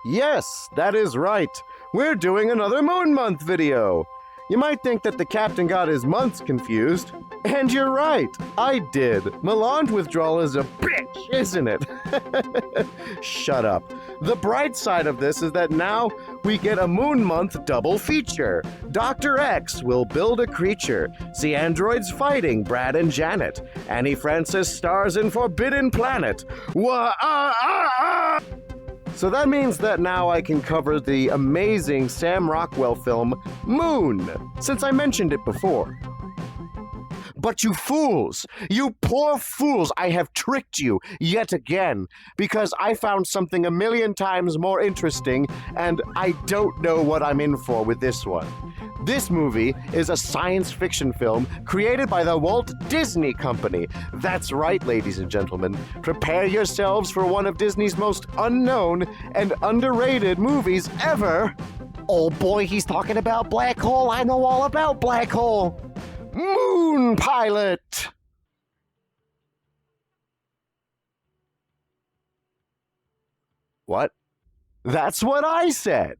Yes, that is right. We're doing another Moon Month video. You might think that the captain got his months confused. And you're right, I did. Melange withdrawal is a bitch, isn't it? Shut up. The bright side of this is that now we get a Moon Month double feature. Dr. X will build a creature, see androids fighting Brad and Janet. Annie Francis stars in Forbidden Planet. So that means that now I can cover the amazing Sam Rockwell film, Moon, since I mentioned it before. But you fools, you poor fools, I have tricked you yet again, because I found something a million times more interesting, and I don't know what I'm in for with this one. This movie is a science fiction film created by the Walt Disney Company. That's right, ladies and gentlemen. Prepare yourselves for one of Disney's most unknown and underrated movies ever. Oh boy, he's talking about Black Hole. I know all about Black Hole. Moon Pilot! What? That's what I said!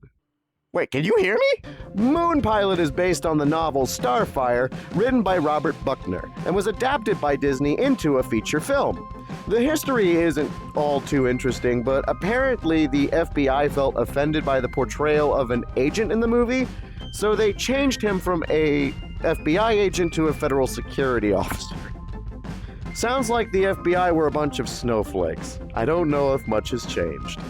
Wait, can you hear me? Moon Pilot is based on the novel Starfire, written by Robert Buckner, and was adapted by Disney into a feature film. The history isn't all too interesting, but apparently the FBI felt offended by the portrayal of an agent in the movie, so they changed him from a FBI agent to a federal security officer. Sounds like the FBI were a bunch of snowflakes. I don't know if much has changed.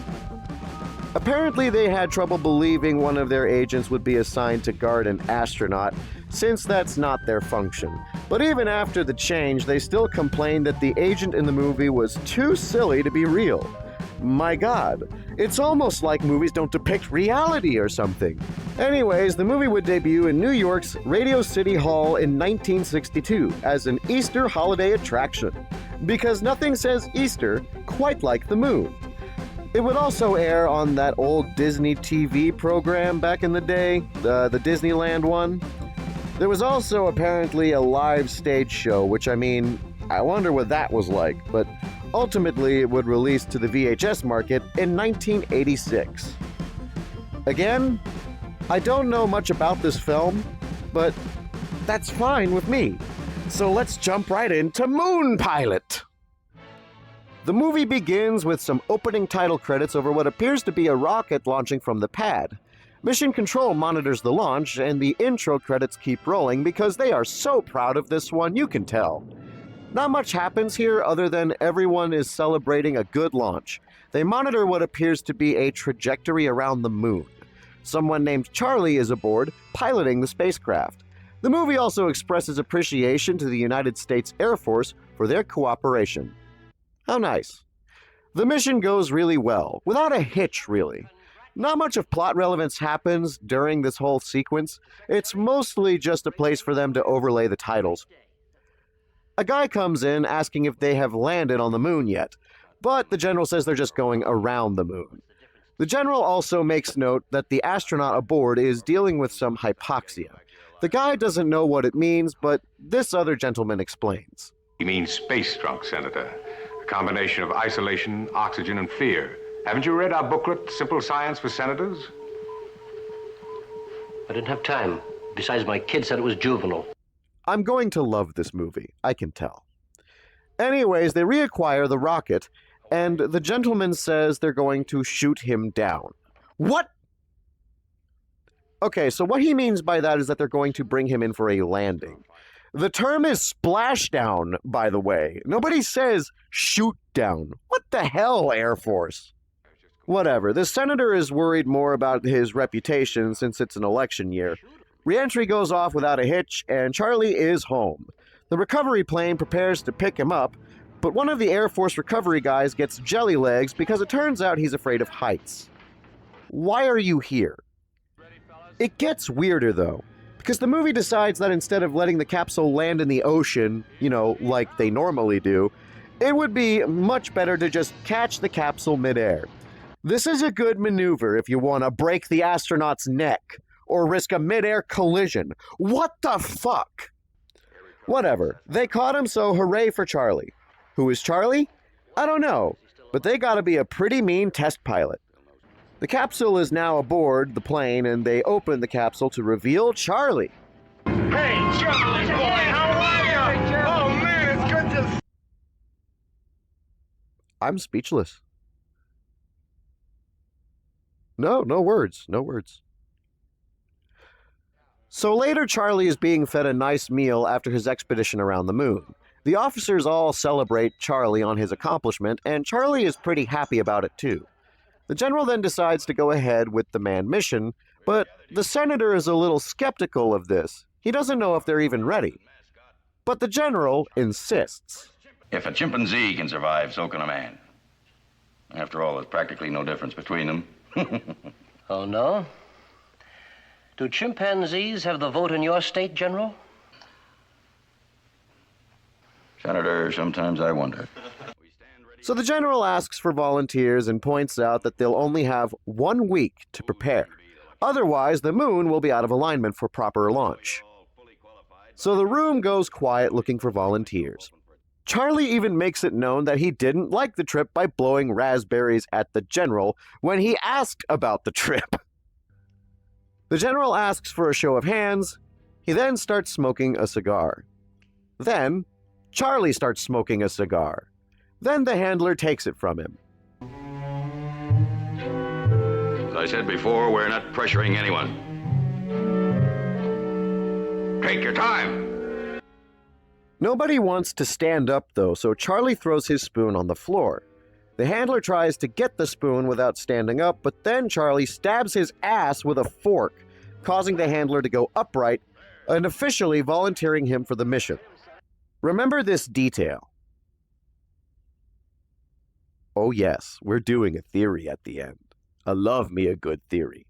Apparently, they had trouble believing one of their agents would be assigned to guard an astronaut, since that's not their function. But even after the change, they still complained that the agent in the movie was too silly to be real. My God, it's almost like movies don't depict reality or something. Anyways, the movie would debut in New York's Radio City Hall in 1962 as an Easter holiday attraction, because nothing says Easter quite like the moon. It would also air on that old Disney TV program back in the day, the Disneyland one. There was also apparently a live stage show, which I wonder what that was like, but ultimately it would release to the VHS market in 1986. Again, I don't know much about this film, but that's fine with me. So let's jump right into Moon Pilot. The movie begins with some opening title credits over what appears to be a rocket launching from the pad. Mission Control monitors the launch, and the intro credits keep rolling because they are so proud of this one, you can tell. Not much happens here other than everyone is celebrating a good launch. They monitor what appears to be a trajectory around the moon. Someone named Charlie is aboard, piloting the spacecraft. The movie also expresses appreciation to the United States Air Force for their cooperation. How nice. The mission goes really well, without a hitch really. Not much of plot relevance happens during this whole sequence. It's mostly just a place for them to overlay the titles. A guy comes in asking if they have landed on the moon yet, but the general says they're just going around the moon. The general also makes note that the astronaut aboard is dealing with some hypoxia. The guy doesn't know what it means, but this other gentleman explains. He means space drunk, Senator. A combination of isolation, oxygen, and fear. Haven't you read our booklet, Simple Science for Senators? I didn't have time. Besides, my kid said it was juvenile. I'm going to love this movie, I can tell. Anyways, they reacquire the rocket, and the gentleman says they're going to shoot him down. What? Okay, so what he means by that is that they're going to bring him in for a landing. The term is splashdown, by the way. Nobody says shoot down. What the hell, Air Force? Whatever, the senator is worried more about his reputation since it's an election year. Re-entry goes off without a hitch, and Charlie is home. The recovery plane prepares to pick him up, but one of the Air Force recovery guys gets jelly legs because it turns out he's afraid of heights. Why are you here? It gets weirder, though, because the movie decides that instead of letting the capsule land in the ocean, like they normally do, it would be much better to just catch the capsule midair. This is a good maneuver if you want to break the astronaut's neck or risk a midair collision. What the fuck? Whatever. They caught him, so hooray for Charlie. Who is Charlie? I don't know, but they gotta be a pretty mean test pilot. The capsule is now aboard the plane, and they open the capsule to reveal Charlie. Hey, Charlie boy, how are you? Oh man, it's good to... I'm speechless. No words. So later, Charlie is being fed a nice meal after his expedition around the moon. The officers all celebrate Charlie on his accomplishment, and Charlie is pretty happy about it too. The general then decides to go ahead with the manned mission, but the senator is a little skeptical of this. He doesn't know if they're even ready. But the general insists. If a chimpanzee can survive, so can a man. After all, there's practically no difference between them. Oh, no? Do chimpanzees have the vote in your state, General? Senator, sometimes I wonder. So the general asks for volunteers and points out that they'll only have 1 week to prepare. Otherwise, the moon will be out of alignment for proper launch. So the room goes quiet looking for volunteers. Charlie even makes it known that he didn't like the trip by blowing raspberries at the general when he asked about the trip. The general asks for a show of hands. He then starts smoking a cigar. Then, Charlie starts smoking a cigar. Then the handler takes it from him. As I said before, we're not pressuring anyone. Take your time. Nobody wants to stand up, though, so Charlie throws his spoon on the floor. The handler tries to get the spoon without standing up, but then Charlie stabs his ass with a fork, causing the handler to go upright and officially volunteering him for the mission. Remember this detail. Oh yes, we're doing a theory at the end. I love me a good theory.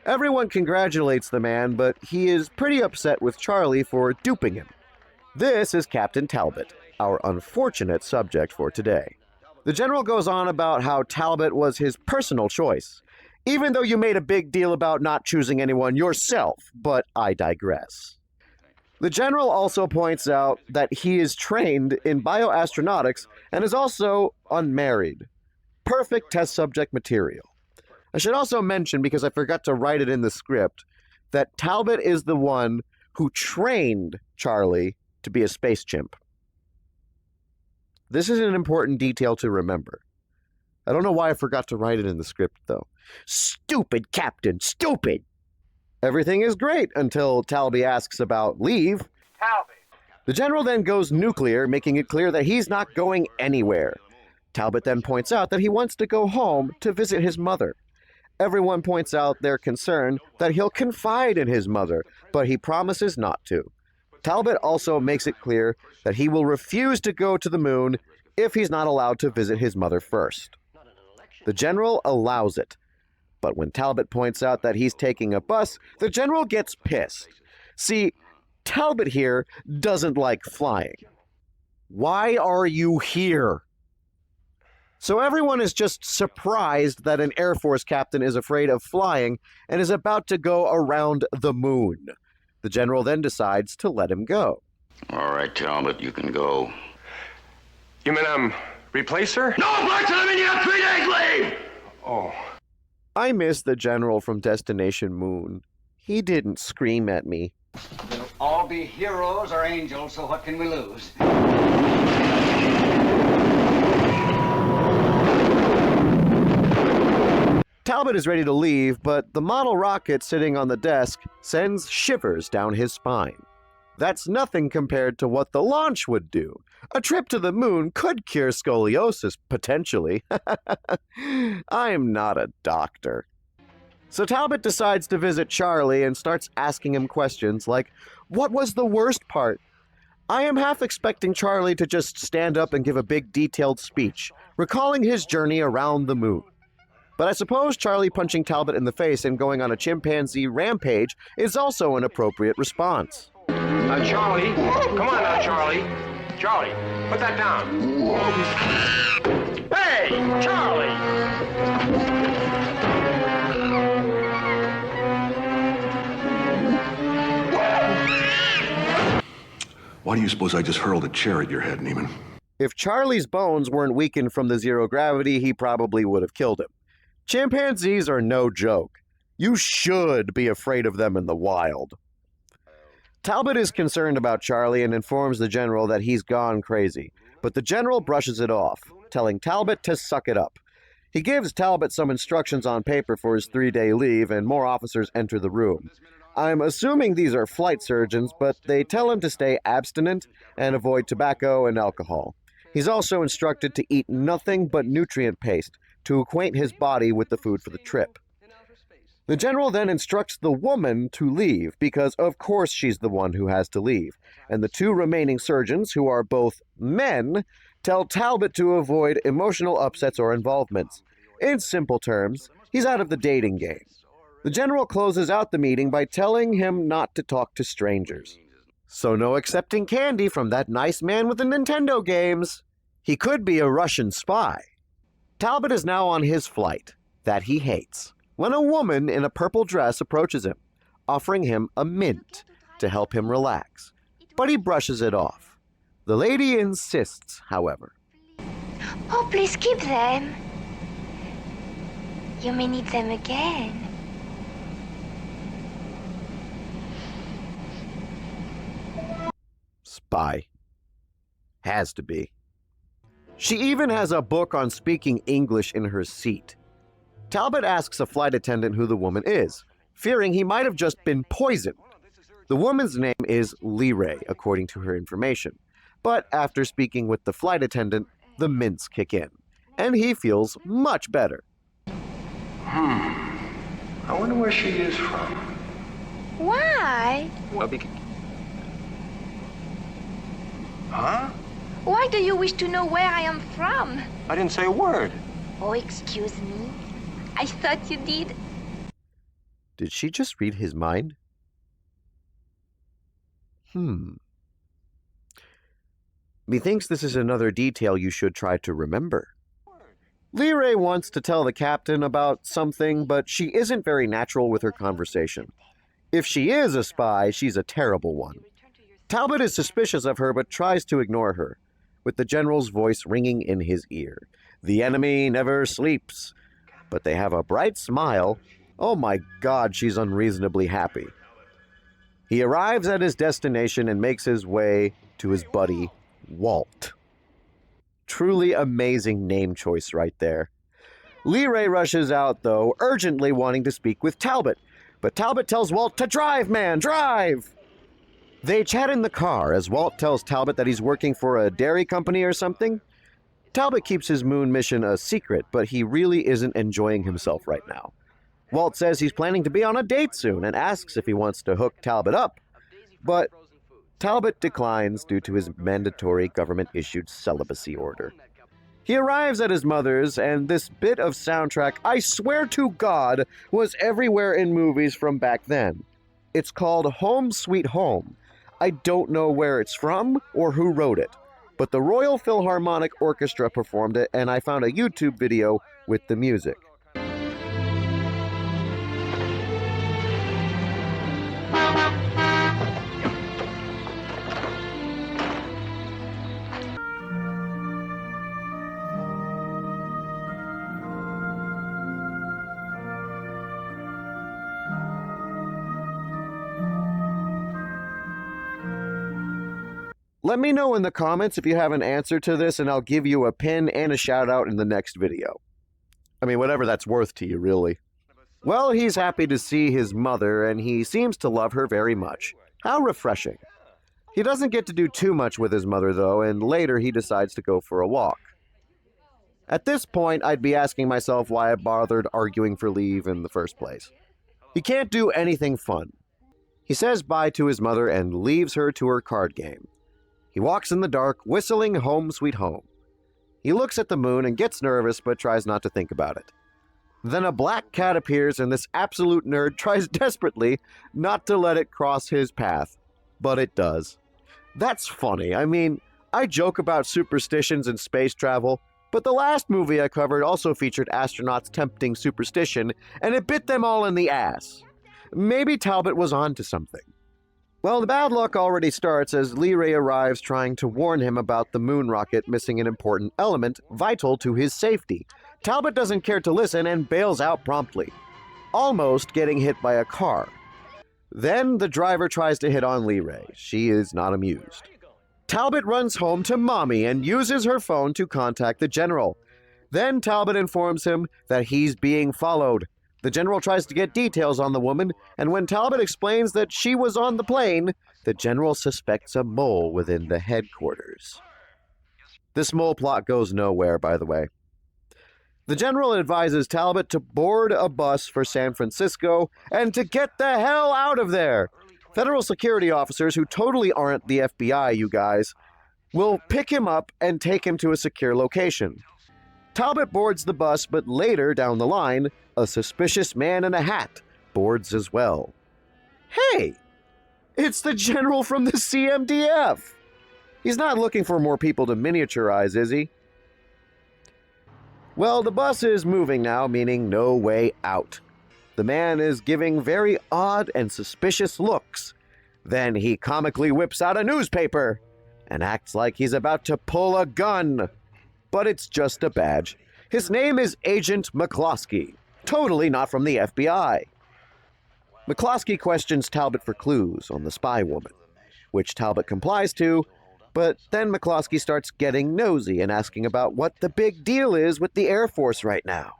Everyone congratulates the man, but he is pretty upset with Charlie for duping him. This is Captain Talbot, our unfortunate subject for today. The general goes on about how Talbot was his personal choice, even though you made a big deal about not choosing anyone yourself, but I digress. The general also points out that he is trained in bioastronautics and is also unmarried. Perfect test subject material. I should also mention, because I forgot to write it in the script, that Talbot is the one who trained Charlie to be a space chimp. This is an important detail to remember. I don't know why I forgot to write it in the script, though. Stupid, Captain, stupid! Everything is great until Talby asks about leave. Talby. The general then goes nuclear, making it clear that he's not going anywhere. Talbot then points out that he wants to go home to visit his mother. Everyone points out their concern that he'll confide in his mother, but he promises not to. Talbot also makes it clear that he will refuse to go to the moon if he's not allowed to visit his mother first. The general allows it. But when Talbot points out that he's taking a bus, the general gets pissed. See, Talbot here doesn't like flying. Why are you here? So everyone is just surprised that an Air Force captain is afraid of flying and is about to go around the moon. The general then decides to let him go. All right, Talbot, you can go. You mean replace her? No, Blackson, I mean you have 3 days leave! Oh. I miss the general from Destination Moon. He didn't scream at me. We'll all be heroes or angels, so what can we lose? Talbot is ready to leave, but the model rocket sitting on the desk sends shivers down his spine. That's nothing compared to what the launch would do. A trip to the moon could cure scoliosis, potentially. I'm not a doctor. So Talbot decides to visit Charlie and starts asking him questions like, what was the worst part? I am half expecting Charlie to just stand up and give a big detailed speech, recalling his journey around the moon. But I suppose Charlie punching Talbot in the face and going on a chimpanzee rampage is also an appropriate response. Now, Charlie. Come on now, Charlie. Charlie, put that down. Hey, Charlie! Why do you suppose I just hurled a chair at your head, Neiman? If Charlie's bones weren't weakened from the zero gravity, he probably would have killed him. Chimpanzees are no joke. You should be afraid of them in the wild. Talbot is concerned about Charlie and informs the general that he's gone crazy, but the general brushes it off, telling Talbot to suck it up. He gives Talbot some instructions on paper for his 3-day leave, and more officers enter the room. I'm assuming these are flight surgeons, but they tell him to stay abstinent and avoid tobacco and alcohol. He's also instructed to eat nothing but nutrient paste to acquaint his body with the food for the trip. The general then instructs the woman to leave because, of course, she's the one who has to leave, and the 2 remaining surgeons, who are both men, tell Talbot to avoid emotional upsets or involvements. In simple terms, he's out of the dating game. The general closes out the meeting by telling him not to talk to strangers. So no accepting candy from that nice man with the Nintendo games. He could be a Russian spy. Talbot is now on his flight, that he hates, when a woman in a purple dress approaches him, offering him a mint to help him relax, but he brushes it off. The lady insists, however. Oh, please keep them. You may need them again. Spy. Has to be. She even has a book on speaking English in her seat. Talbot asks a flight attendant who the woman is, fearing he might have just been poisoned. The woman's name is Leray, according to her information. But after speaking with the flight attendant, the mints kick in, and he feels much better. I wonder where she is from. Why? Huh? Why do you wish to know where I am from? I didn't say a word. Oh, excuse me. I thought you did. Did she just read his mind? Methinks this is another detail you should try to remember. Leray wants to tell the captain about something, but she isn't very natural with her conversation. If she is a spy, she's a terrible one. Talbot is suspicious of her, but tries to ignore her, with the general's voice ringing in his ear. The enemy never sleeps, but they have a bright smile. Oh my God, she's unreasonably happy. He arrives at his destination and makes his way to his buddy, Walt. Truly amazing name choice right there. Leray rushes out, though, urgently wanting to speak with Talbot, but Talbot tells Walt to drive, man, drive! They chat in the car as Walt tells Talbot that he's working for a dairy company or something. Talbot keeps his moon mission a secret, but he really isn't enjoying himself right now. Walt says he's planning to be on a date soon and asks if he wants to hook Talbot up, but Talbot declines due to his mandatory government-issued celibacy order. He arrives at his mother's, and this bit of soundtrack, I swear to God, was everywhere in movies from back then. It's called Home Sweet Home. I don't know where it's from or who wrote it, but the Royal Philharmonic Orchestra performed it, and I found a YouTube video with the music. Let me know in the comments if you have an answer to this, and I'll give you a pin and a shout out in the next video. I mean, whatever that's worth to you, really. Well, he's happy to see his mother, and he seems to love her very much. How refreshing. He doesn't get to do too much with his mother, though, and later he decides to go for a walk. At this point, I'd be asking myself why I bothered arguing for leave in the first place. He can't do anything fun. He says bye to his mother and leaves her to her card game. He walks in the dark, whistling Home Sweet Home. He looks at the moon and gets nervous, but tries not to think about it. Then a black cat appears, and this absolute nerd tries desperately not to let it cross his path, but it does. That's funny. I mean, I joke about superstitions and space travel, but the last movie I covered also featured astronauts tempting superstition, and it bit them all in the ass. Maybe Talbot was onto something. Well, the bad luck already starts as Leray arrives trying to warn him about the moon rocket missing an important element vital to his safety, Talbot doesn't care to listen and bails out promptly, almost getting hit by a car. Then the driver tries to hit on Leray. She is not amused. Talbot runs home to Mommy and uses her phone to contact the General. Then Talbot informs him that he's being followed. The General tries to get details on the woman, and when Talbot explains that she was on the plane, the General suspects a mole within the headquarters. This mole plot goes nowhere, by the way. The General advises Talbot to board a bus for San Francisco and to get the hell out of there. Federal security officers, who totally aren't the FBI, you guys, will pick him up and take him to a secure location. Talbot boards the bus, but later down the line, a suspicious man in a hat boards as well. Hey! It's the General from the CMDF! He's not looking for more people to miniaturize, is he? Well, the bus is moving now, meaning no way out. The man is giving very odd and suspicious looks. Then he comically whips out a newspaper and acts like he's about to pull a gun. But it's just a badge. His name is Agent McCloskey, totally not from the FBI. McCloskey questions Talbot for clues on the spy woman, which Talbot complies to, but then McCloskey starts getting nosy and asking about what the big deal is with the Air Force right now.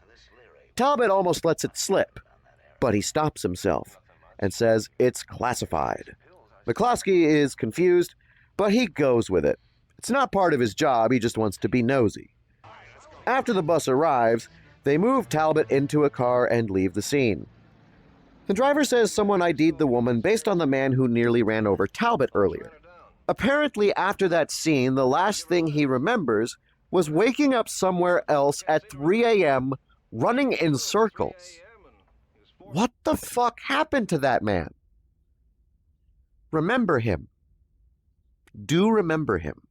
Talbot almost lets it slip, but he stops himself and says it's classified. McCloskey is confused, but he goes with it. It's not part of his job, he just wants to be nosy. After the bus arrives, they move Talbot into a car and leave the scene. The driver says someone ID'd the woman based on the man who nearly ran over Talbot earlier. Apparently, after that scene, the last thing he remembers was waking up somewhere else at 3 a.m., running in circles. What the fuck happened to that man? Remember him. Do remember him.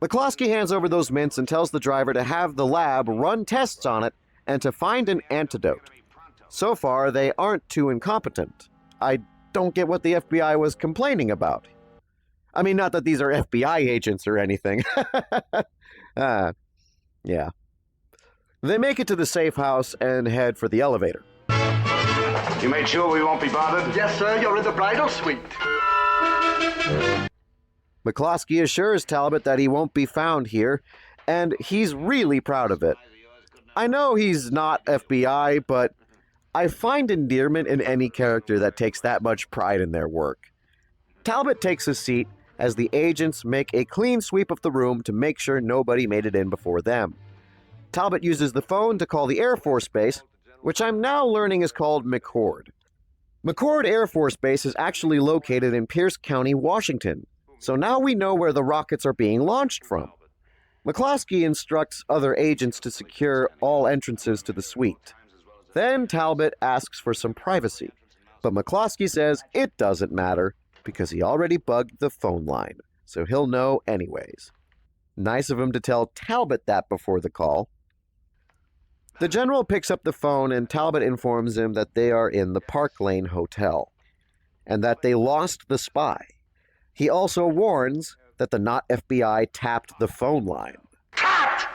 McCloskey hands over those mints and tells the driver to have the lab run tests on it and to find an antidote. So far, they aren't too incompetent. I don't get what the FBI was complaining about. I mean, not that these are FBI agents or anything. Yeah. They make it to the safe house and head for the elevator. You made sure we won't be bothered? Yes, sir, you're in the bridal suite. McCloskey assures Talbot that he won't be found here, and he's really proud of it. I know he's not FBI, but I find endearment in any character that takes that much pride in their work. Talbot takes a seat as the agents make a clean sweep of the room to make sure nobody made it in before them. Talbot uses the phone to call the Air Force Base, which I'm now learning is called McCord. McCord Air Force Base is actually located in Pierce County, Washington, so now we know where the rockets are being launched from. McCloskey instructs other agents to secure all entrances to the suite. Then Talbot asks for some privacy, but McCloskey says it doesn't matter because he already bugged the phone line, so he'll know anyways. Nice of him to tell Talbot that before the call. The General picks up the phone and Talbot informs him that they are in the Park Lane Hotel and that they lost the spy. He also warns that the not FBI tapped the phone line. Tapped!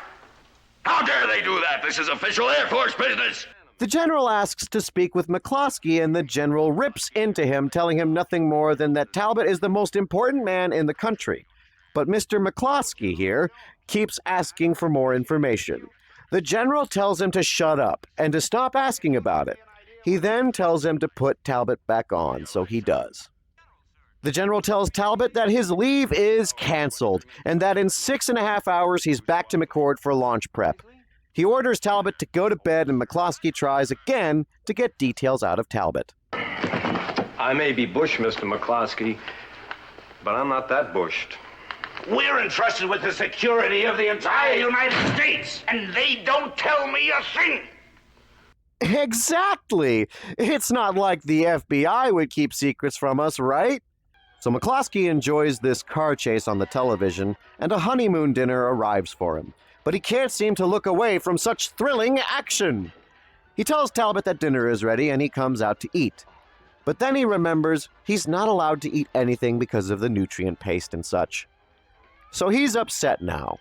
How dare they do that? This is official Air Force business! The General asks to speak with McCloskey, and the General rips into him, telling him nothing more than that Talbot is the most important man in the country. But Mr. McCloskey here keeps asking for more information. The General tells him to shut up and to stop asking about it. He then tells him to put Talbot back on, so he does. The General tells Talbot that his leave is canceled and that in 6.5 hours he's back to McCord for launch prep. He orders Talbot to go to bed, and McCloskey tries again to get details out of Talbot. I may be Bush, Mr. McCloskey, but I'm not that bushed. We're entrusted with the security of the entire United States, and they don't tell me a thing. Exactly! It's not like the FBI would keep secrets from us, right? So McCloskey enjoys this car chase on the television, and a honeymoon dinner arrives for him. But he can't seem to look away from such thrilling action. He tells Talbot that dinner is ready, and he comes out to eat. But then he remembers he's not allowed to eat anything because of the nutrient paste and such. So he's upset now.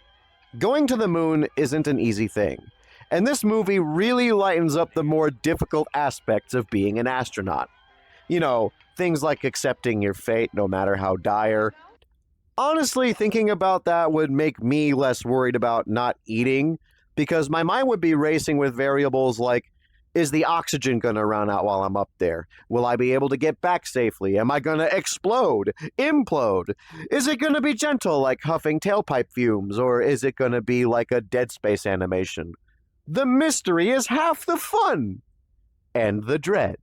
Going to the moon isn't an easy thing, and this movie really lightens up the more difficult aspects of being an astronaut. You know, things like accepting your fate no matter how dire. Honestly, thinking about that would make me less worried about not eating, because my mind would be racing with variables like, is the oxygen going to run out while I'm up there? Will I be able to get back safely? Am I going to explode? Implode? Is it going to be gentle like huffing tailpipe fumes, or is it going to be like a Dead Space animation? The mystery is half the fun! And the dread.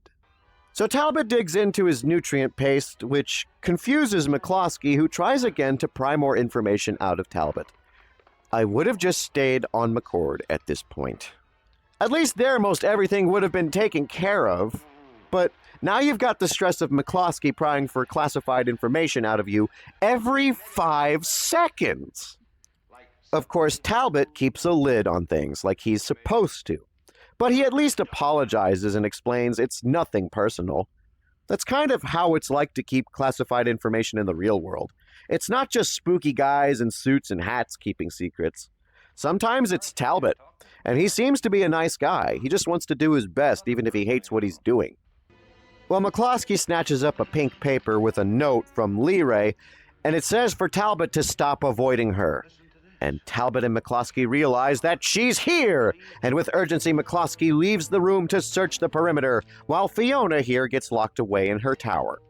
So Talbot digs into his nutrient paste, which confuses McCloskey, who tries again to pry more information out of Talbot. I would have just stayed on McCord at this point. At least there, most everything would have been taken care of. But now you've got the stress of McCloskey prying for classified information out of you every 5 seconds. Of course, Talbot keeps a lid on things like he's supposed to. But he at least apologizes and explains it's nothing personal. That's kind of how it's like to keep classified information in the real world. It's not just spooky guys in suits and hats keeping secrets. Sometimes it's Talbot, and he seems to be a nice guy. He just wants to do his best, even if he hates what he's doing. Well, McCloskey snatches up a pink paper with a note from Leray, and it says for Talbot to stop avoiding her. And Talbot and McCloskey realize that she's here, and with urgency, McCloskey leaves the room to search the perimeter, while Fiona here gets locked away in her tower.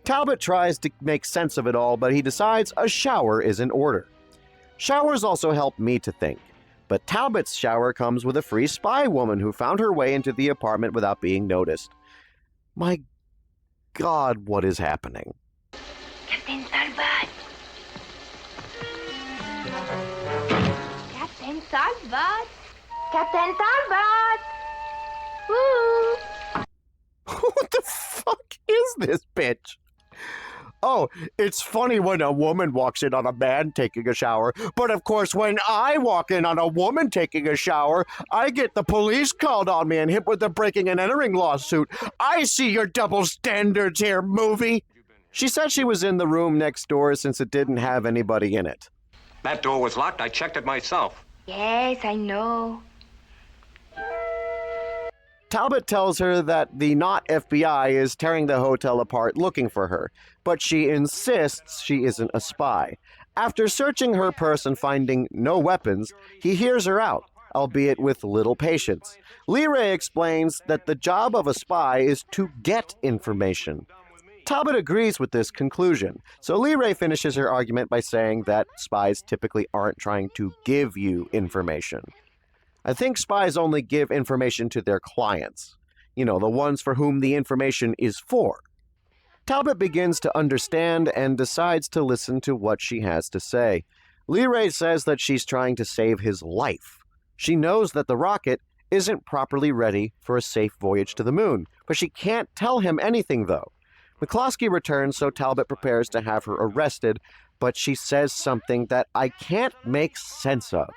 Talbot tries to make sense of it all, but he decides a shower is in order. Showers also help me to think, but Talbot's shower comes with a free spy woman who found her way into the apartment without being noticed. My God, what is happening? Captain Talbot! Captain Talbot! Captain Talbot! Woo! What the fuck is this bitch? Oh, it's funny when a woman walks in on a man taking a shower, but of course when I walk in on a woman taking a shower, I get the police called on me and hit with a breaking and entering lawsuit. I see your double standards here, movie. She said she was in the room next door since it didn't have anybody in it. That door was locked. I checked it myself. Yes, I know. Talbot tells her that the not FBI is tearing the hotel apart looking for her, but she insists she isn't a spy. After searching her purse and finding no weapons, he hears her out, albeit with little patience. Leray explains that the job of a spy is to get information. Talbot agrees with this conclusion, so Leray finishes her argument by saying that spies typically aren't trying to give you information. I think spies only give information to their clients. You know, the ones for whom the information is for. Talbot begins to understand and decides to listen to what she has to say. Leray says that she's trying to save his life. She knows that the rocket isn't properly ready for a safe voyage to the moon, but she can't tell him anything, though. McCloskey returns, so Talbot prepares to have her arrested, but she says something that I can't make sense of.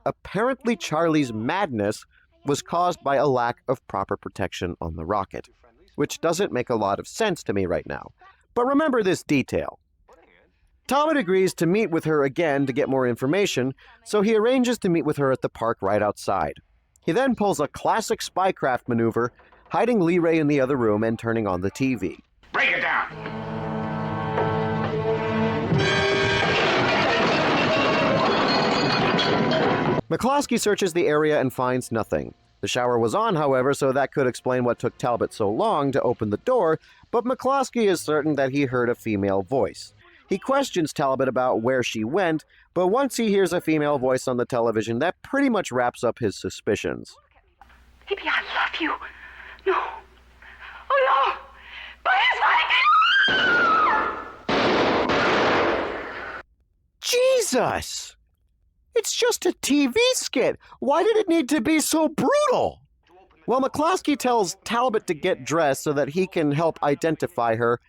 Apparently, Charlie's madness was caused by a lack of proper protection on the rocket, which doesn't make a lot of sense to me right now. But remember this detail. Talbot agrees to meet with her again to get more information, so he arranges to meet with her at the park right outside. He then pulls a classic spycraft maneuver, hiding Leray in the other room and turning on the TV. Break it down. McCloskey searches the area and finds nothing. The shower was on, however, so that could explain what took Talbot so long to open the door, but McCloskey is certain that he heard a female voice. He questions Talbot about where she went, but once he hears a female voice on the television, that pretty much wraps up his suspicions. Baby, I love you. No. Oh, no. Jesus! It's just a TV skit. Why did it need to be so brutal? Well, McCloskey tells Talbot to get dressed so that he can help identify her,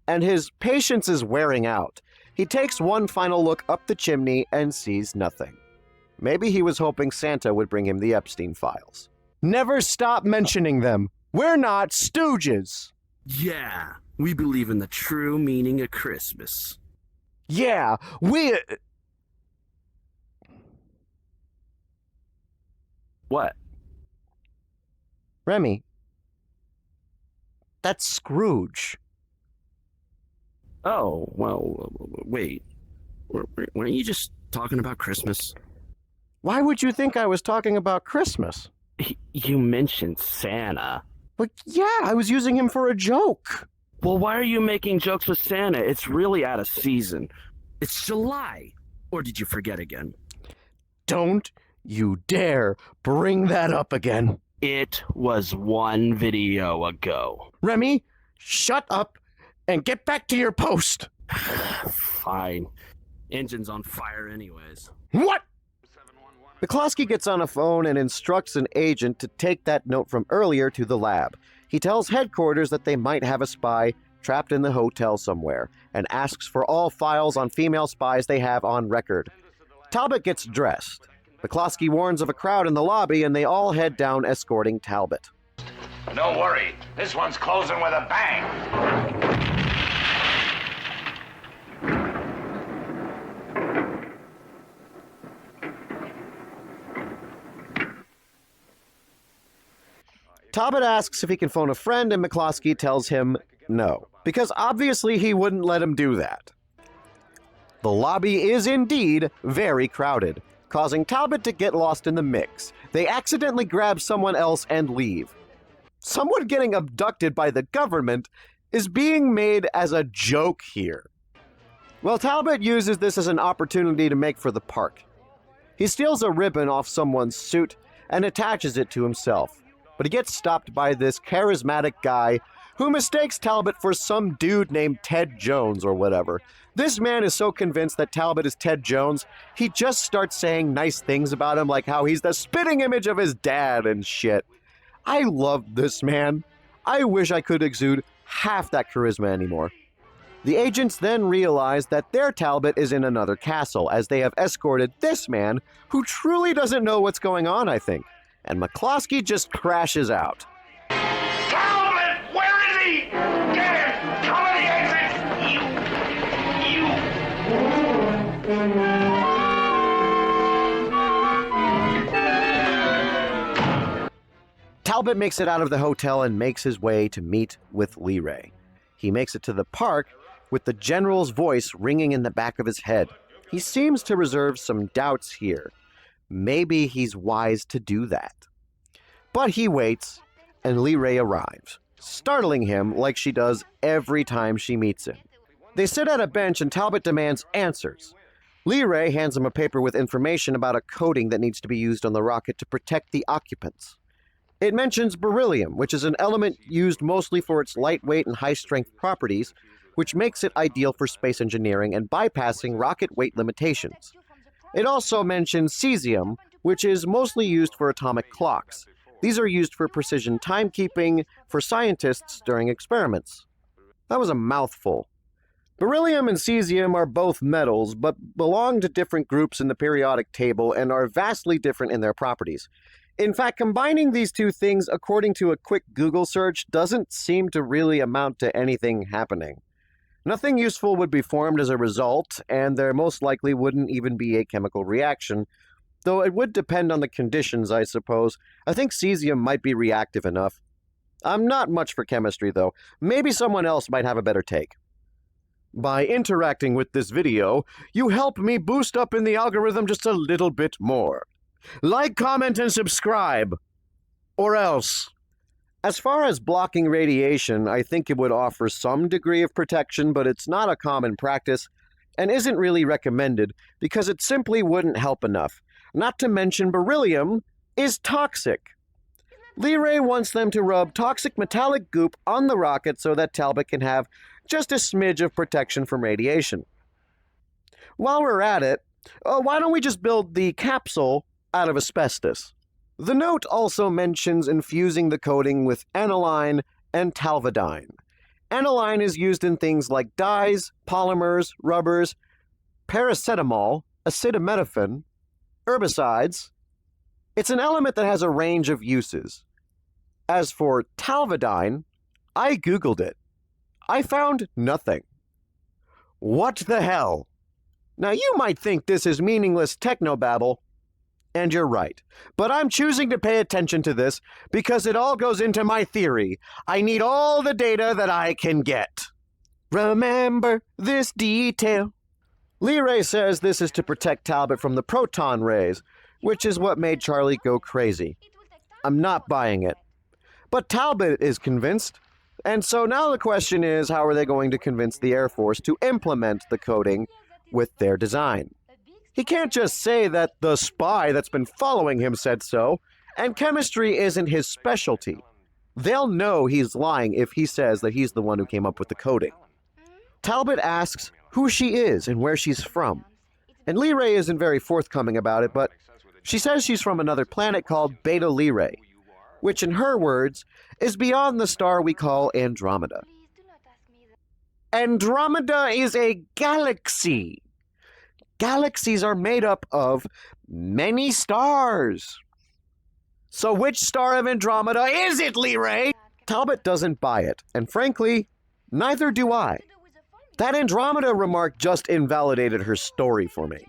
and his patience is wearing out. He takes one final look up the chimney and sees nothing. Maybe he was hoping Santa would bring him the Epstein files. Never stop mentioning them. We're not stooges. Yeah, we believe in the true meaning of Christmas. Yeah, we... What? Remy, that's Scrooge. Oh, well, wait. Weren't you just talking about Christmas? Why would you think I was talking about Christmas? You mentioned Santa. But yeah, I was using him for a joke. Well, why are you making jokes with Santa? It's really out of season. It's July. Or did you forget again? Don't you dare bring that up again. It was one video ago. Remy, shut up and get back to your post. Fine. Engine's on fire anyways. What? McCloskey gets on a phone and instructs an agent to take that note from earlier to the lab. He tells headquarters that they might have a spy trapped in the hotel somewhere and asks for all files on female spies they have on record. Talbot gets dressed. McCloskey warns of a crowd in the lobby and they all head down escorting Talbot. Don't worry, this one's closing with a bang. Talbot asks if he can phone a friend, and McCloskey tells him no, because obviously he wouldn't let him do that. The lobby is indeed very crowded, causing Talbot to get lost in the mix. They accidentally grab someone else and leave. Someone getting abducted by the government is being made as a joke here. Well, Talbot uses this as an opportunity to make for the park. He steals a ribbon off someone's suit and attaches it to himself. But he gets stopped by this charismatic guy who mistakes Talbot for some dude named Ted Jones or whatever. This man is so convinced that Talbot is Ted Jones, he just starts saying nice things about him, like how he's the spitting image of his dad and shit. I love this man. I wish I could exude half that charisma anymore. The agents then realize that their Talbot is in another castle, as they have escorted this man who truly doesn't know what's going on, I think. And McCloskey just crashes out. Talbot, where is he? Get him! Come to the exit! Talbot makes it out of the hotel and makes his way to meet with Lee Ray. He makes it to the park with the general's voice ringing in the back of his head. He seems to reserve some doubts here. Maybe he's wise to do that. But he waits, and Lee Ray arrives, startling him like she does every time she meets him. They sit at a bench and Talbot demands answers. Lee Ray hands him a paper with information about a coating that needs to be used on the rocket to protect the occupants. It mentions beryllium, which is an element used mostly for its lightweight and high-strength properties, which makes it ideal for space engineering and bypassing rocket weight limitations. It also mentions cesium, which is mostly used for atomic clocks. These are used for precision timekeeping for scientists during experiments. That was a mouthful. Beryllium and cesium are both metals, but belong to different groups in the periodic table and are vastly different in their properties. In fact, combining these two things, according to a quick Google search, doesn't seem to really amount to anything happening. Nothing useful would be formed as a result, and there most likely wouldn't even be a chemical reaction, though it would depend on the conditions, I suppose. I think cesium might be reactive enough. I'm not much for chemistry, though. Maybe someone else might have a better take. By interacting with this video, you help me boost up in the algorithm just a little bit more. Like, comment, and subscribe. Or else. As far as blocking radiation, I think it would offer some degree of protection, but it's not a common practice, and isn't really recommended, because it simply wouldn't help enough. Not to mention beryllium is toxic. Lee Ray wants them to rub toxic metallic goop on the rocket so that Talbot can have just a smidge of protection from radiation. While we're at it, why don't we just build the capsule out of asbestos? The note also mentions infusing the coating with aniline and talvidine. Aniline is used in things like dyes, polymers, rubbers, paracetamol, acetaminophen, herbicides. It's an element that has a range of uses. As for talvidine, I Googled it. I found nothing. What the hell? Now you might think this is meaningless technobabble. And you're right. But I'm choosing to pay attention to this because it all goes into my theory. I need all the data that I can get. Remember this detail. Lee Ray says this is to protect Talbot from the proton rays, which is what made Charlie go crazy. I'm not buying it. But Talbot is convinced. And so now the question is, how are they going to convince the Air Force to implement the coding with their design? He can't just say that the spy that's been following him said so, and chemistry isn't his specialty. They'll know he's lying if he says that he's the one who came up with the coding. Talbot asks who she is and where she's from. And Lee Ray isn't very forthcoming about it, but she says she's from another planet called Beta Lyrae, which in her words is beyond the star we call Andromeda. Andromeda is a galaxy. Galaxies are made up of many stars. So which star of Andromeda is it, Lee Ray? Talbot doesn't buy it, and frankly, neither do I. That Andromeda remark just invalidated her story for me.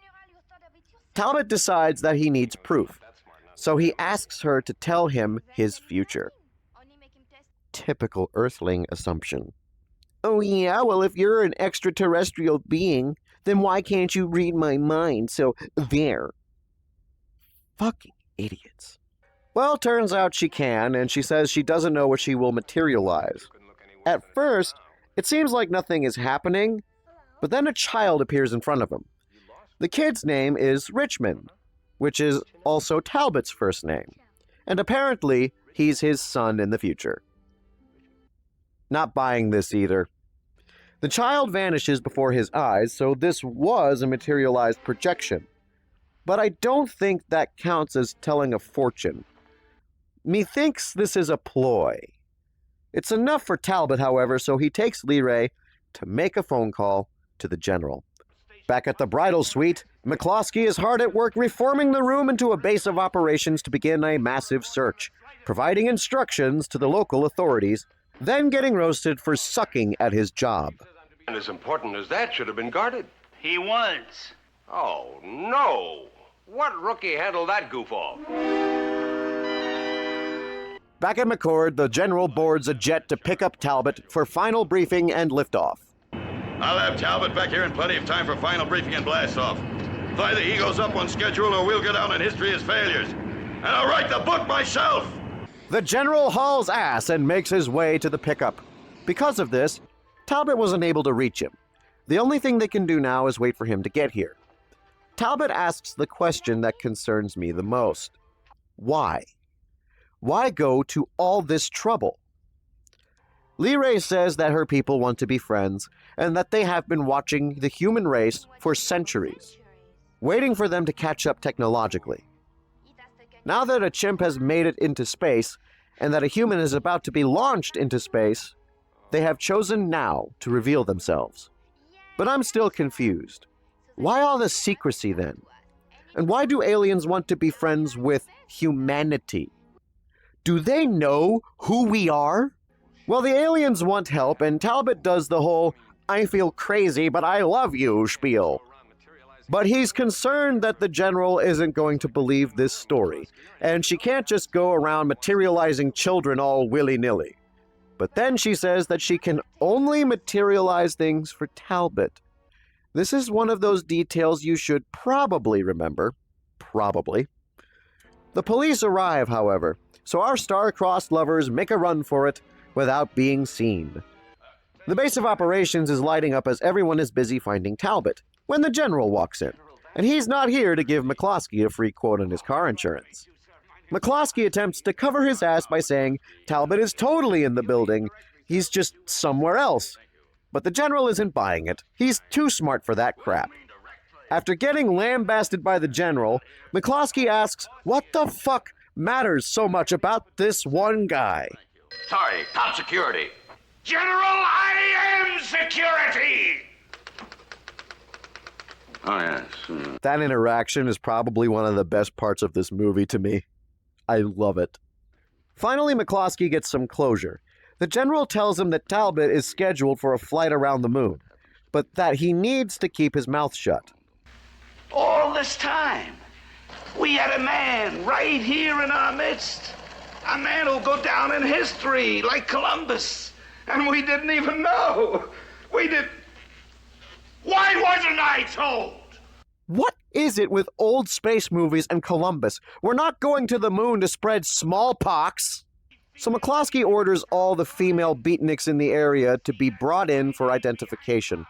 Talbot decides that he needs proof, so he asks her to tell him his future. Typical Earthling assumption. Oh yeah, well if you're an extraterrestrial being, then why can't you read my mind? So there. Fucking idiots. Well, turns out she can, and she says she doesn't know what she will materialize. At first, it seems like nothing is happening, but then a child appears in front of him. The kid's name is Richmond, which is also Talbot's first name, and apparently he's his son in the future. Not buying this either. The child vanishes before his eyes, so this was a materialized projection. But I don't think that counts as telling a fortune. Methinks this is a ploy. It's enough for Talbot, however, so he takes Lee Ray to make a phone call to the general. Back at the bridal suite, McCloskey is hard at work reforming the room into a base of operations to begin a massive search, providing instructions to the local authorities, then getting roasted for sucking at his job. And as important as that should have been guarded. He was. Oh, no. What rookie handled that goof off? Back at McCord, the general boards a jet to pick up Talbot for final briefing and liftoff. I'll have Talbot back here in plenty of time for final briefing and blast-off. Either he goes up on schedule or we'll go down in history as failures. And I'll write the book myself! The general hauls ass and makes his way to the pickup. Because of this, Talbot was unable to reach him. The only thing they can do now is wait for him to get here. Talbot asks the question that concerns me the most. Why? Why go to all this trouble? Lee Ray says that her people want to be friends and that they have been watching the human race for centuries, waiting for them to catch up technologically. Now that a chimp has made it into space and that a human is about to be launched into space, they have chosen now to reveal themselves. But I'm still confused. Why all the secrecy then? And why do aliens want to be friends with humanity? Do they know who we are? Well, the aliens want help, and Talbot does the whole, I feel crazy, but I love you spiel. But he's concerned that the general isn't going to believe this story, and she can't just go around materializing children all willy-nilly. But then she says that she can only materialize things for Talbot. This is one of those details you should probably remember. Probably. The police arrive, however, so our star-crossed lovers make a run for it without being seen. The base of operations is lighting up as everyone is busy finding Talbot when the general walks in, and he's not here to give McCloskey a free quote on his car insurance. McCloskey attempts to cover his ass by saying Talbot is totally in the building, he's just somewhere else. But the general isn't buying it. He's too smart for that crap. After getting lambasted by the general, McCloskey asks what the fuck matters so much about this one guy. Sorry, top security. General, I am security! Oh, yes. That interaction is probably one of the best parts of this movie to me. I love it. Finally, McCloskey gets some closure. The general tells him that Talbot is scheduled for a flight around the moon, but that he needs to keep his mouth shut. All this time, We had a man right here in our midst. A man who'll go down in history like Columbus. And we didn't even know. We did. Why wasn't I told? What is it with old space movies and Columbus? We're not going to the moon to spread smallpox. So McCloskey orders all the female beatniks in the area to be brought in for identification.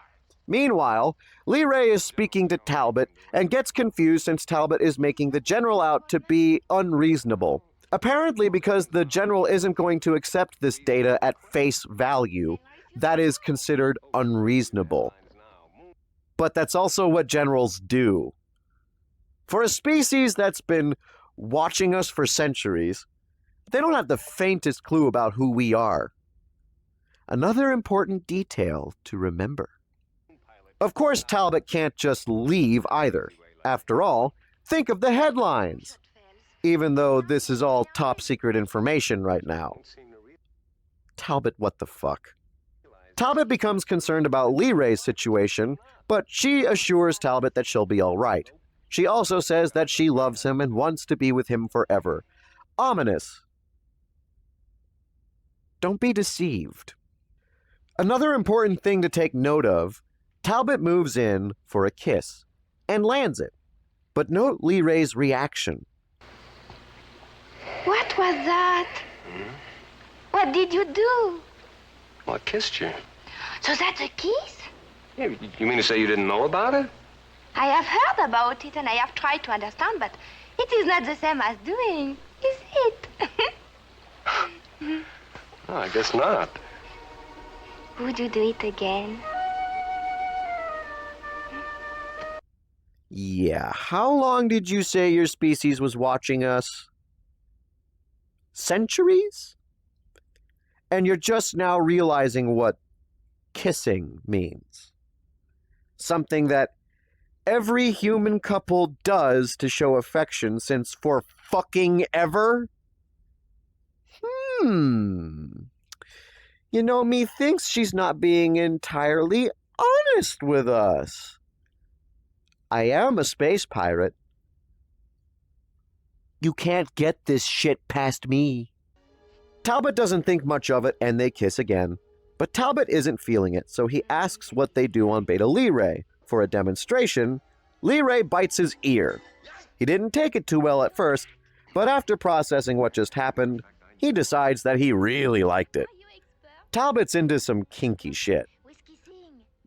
Meanwhile, Lee Ray is speaking to Talbot and gets confused since Talbot is making the general out to be unreasonable. Apparently because the general isn't going to accept this data at face value, that is considered unreasonable. But that's also what generals do. For a species that's been watching us for centuries, they don't have the faintest clue about who we are. Another important detail to remember. Of course, Talbot can't just leave either. After all, think of the headlines. Even though this is all top secret information right now. Talbot, what the fuck? Talbot becomes concerned about Lee Ray's situation, but she assures Talbot that she'll be all right. She also says that she loves him and wants to be with him forever. Ominous. Don't be deceived. Another important thing to take note of, Talbot moves in for a kiss and lands it. But note Lee Ray's reaction. What was that? What did you do? Well, I kissed you. So that's a kiss? Yeah, you mean to say you didn't know about it? I have heard about it and I have tried to understand, but it is not the same as doing, is it? Oh, I guess not. Would you do it again? Yeah, how long did you say your species was watching us? Centuries? And you're just now realizing what kissing means. Something that every human couple does to show affection since for fucking ever? You know, methinks she's not being entirely honest with us. I am a space pirate. You can't get this shit past me. Talbot doesn't think much of it, and they kiss again. But Talbot isn't feeling it, so he asks what they do on Beta Lee Ray. For a demonstration, Lee Ray bites his ear. He didn't take it too well at first, but after processing what just happened, he decides that he really liked it. Talbot's into some kinky shit.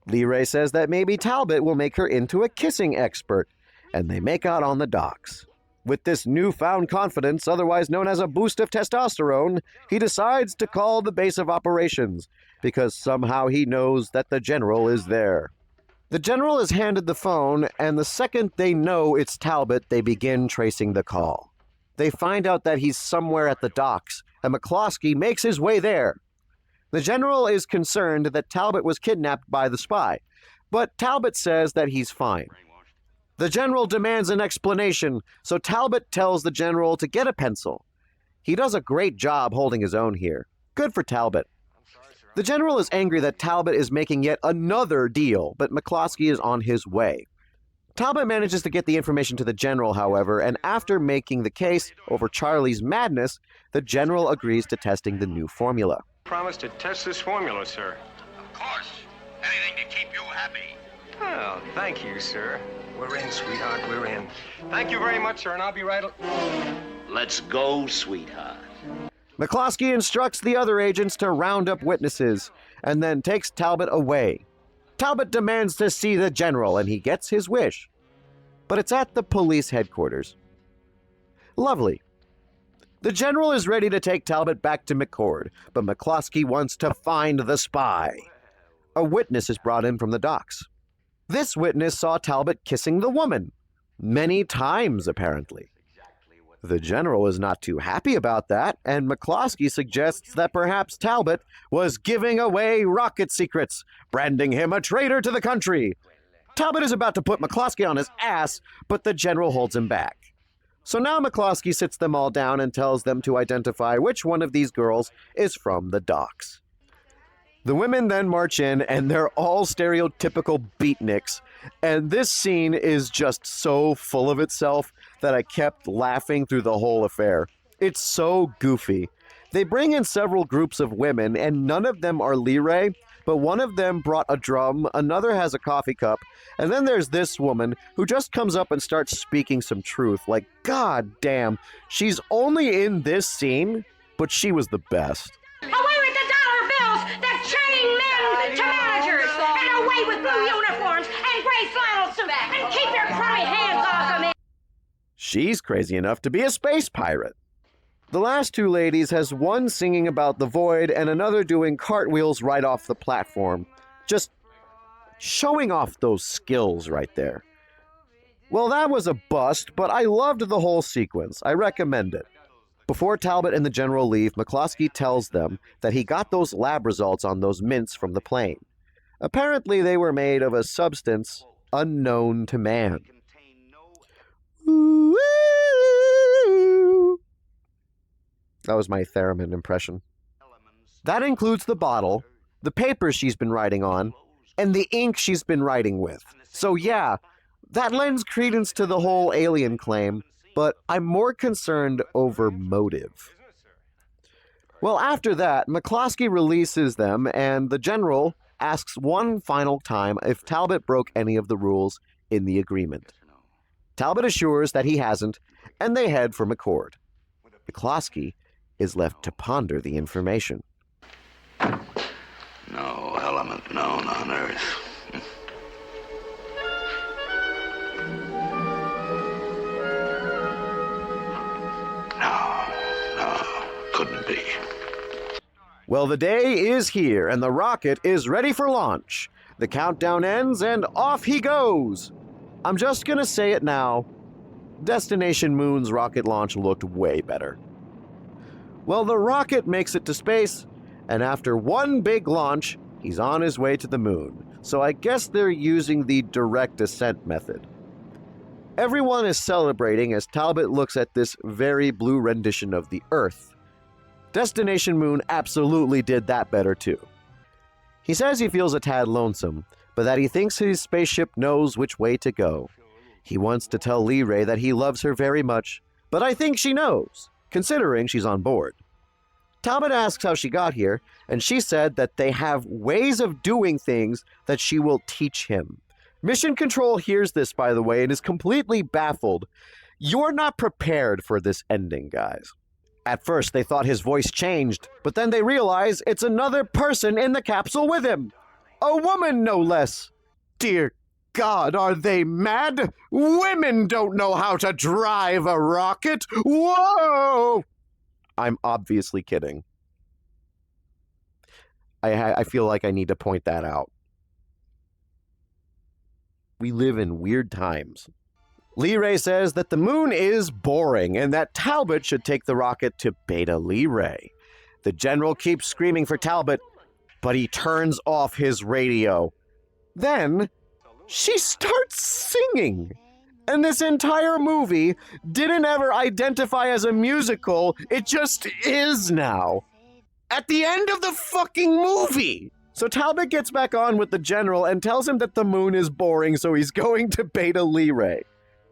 Lee Ray says that maybe Talbot will make her into a kissing expert, and they make out on the docks. With this newfound confidence, otherwise known as a boost of testosterone, he decides to call the base of operations, because somehow he knows that the general is there. The general is handed the phone, and the second they know it's Talbot, they begin tracing the call. They find out that he's somewhere at the docks, and McCloskey makes his way there. The general is concerned that Talbot was kidnapped by the spy, but Talbot says that he's fine. The general demands an explanation, so Talbot tells the general to get a pencil. He does a great job holding his own here. Good for Talbot. The general is angry that Talbot is making yet another deal, but McCloskey is on his way. Talbot manages to get the information to the general, however, and after making the case over Charlie's madness, the general agrees to testing the new formula. Promise to test this formula, sir. Of course. Anything to keep you happy. Well, thank you, sir. We're in, sweetheart, we're in. Thank you very much, sir, and I'll be right... Let's go, sweetheart. McCloskey instructs the other agents to round up witnesses, and then takes Talbot away. Talbot demands to see the general, and he gets his wish. But it's at the police headquarters. Lovely. The general is ready to take Talbot back to McCord, but McCloskey wants to find the spy. A witness is brought in from the docks. This witness saw Talbot kissing the woman. Many times, apparently. The general is not too happy about that, and McCloskey suggests that perhaps Talbot was giving away rocket secrets, branding him a traitor to the country. Talbot is about to put McCloskey on his ass, but the general holds him back. So now McCloskey sits them all down and tells them to identify which one of these girls is from the docks. The women then march in, and they're all stereotypical beatniks, and this scene is just so full of itself that I kept laughing through the whole affair. It's so goofy. They bring in several groups of women, and none of them are Lee, but one of them brought a drum, another has a coffee cup, and then there's this woman who just comes up and starts speaking some truth. Like, god damn, she's only in this scene, but she was the best. Away with the dollar bills that's turning men to managers, and away with blue uniforms and gray flannel suits, and keep your crummy hands off of me. She's crazy enough to be a space pirate. The last two ladies has one singing about the void and another doing cartwheels right off the platform. Just showing off those skills right there. Well, that was a bust, but I loved the whole sequence. I recommend it. Before Talbot and the General leave, McCloskey tells them that he got those lab results on those mints from the plane. Apparently, they were made of a substance unknown to man. Ooh. That was my theremin impression. That includes the bottle, the paper she's been writing on, and the ink she's been writing with. So yeah, that lends credence to the whole alien claim, but I'm more concerned over motive. Well, after that, McCloskey releases them, and the General asks one final time if Talbot broke any of the rules in the agreement. Talbot assures that he hasn't, and they head for McCord. McCloskey is left to ponder the information. No element known on Earth. No, couldn't be. Well, the day is here, and the rocket is ready for launch. The countdown ends, and off he goes. I'm just gonna say it now. Destination Moon's rocket launch looked way better. Well, the rocket makes it to space, and after one big launch, he's on his way to the moon. So I guess they're using the direct ascent method. Everyone is celebrating as Talbot looks at this very blue rendition of the Earth. Destination Moon absolutely did that better too. He says he feels a tad lonesome, but that he thinks his spaceship knows which way to go. He wants to tell Lee Ray that he loves her very much, but I think she knows, considering she's on board. Talbot asks how she got here, and she said that they have ways of doing things that she will teach him. Mission Control hears this, by the way, and is completely baffled. You're not prepared for this ending, guys. At first, they thought his voice changed, but then they realize it's another person in the capsule with him. A woman, no less. Dear God, are they mad? Women don't know how to drive a rocket. Whoa! I'm obviously kidding. I feel like I need to point that out. We live in weird times. Lee Ray says that the moon is boring and that Talbot should take the rocket to Beta Lee Ray. The General keeps screaming for Talbot, but he turns off his radio. Then she starts singing. And this entire movie didn't ever identify as a musical, it just is now. At the end of the fucking movie! So Talbot gets back on with the General and tells him that the moon is boring, so he's going to Beta Lee Ray.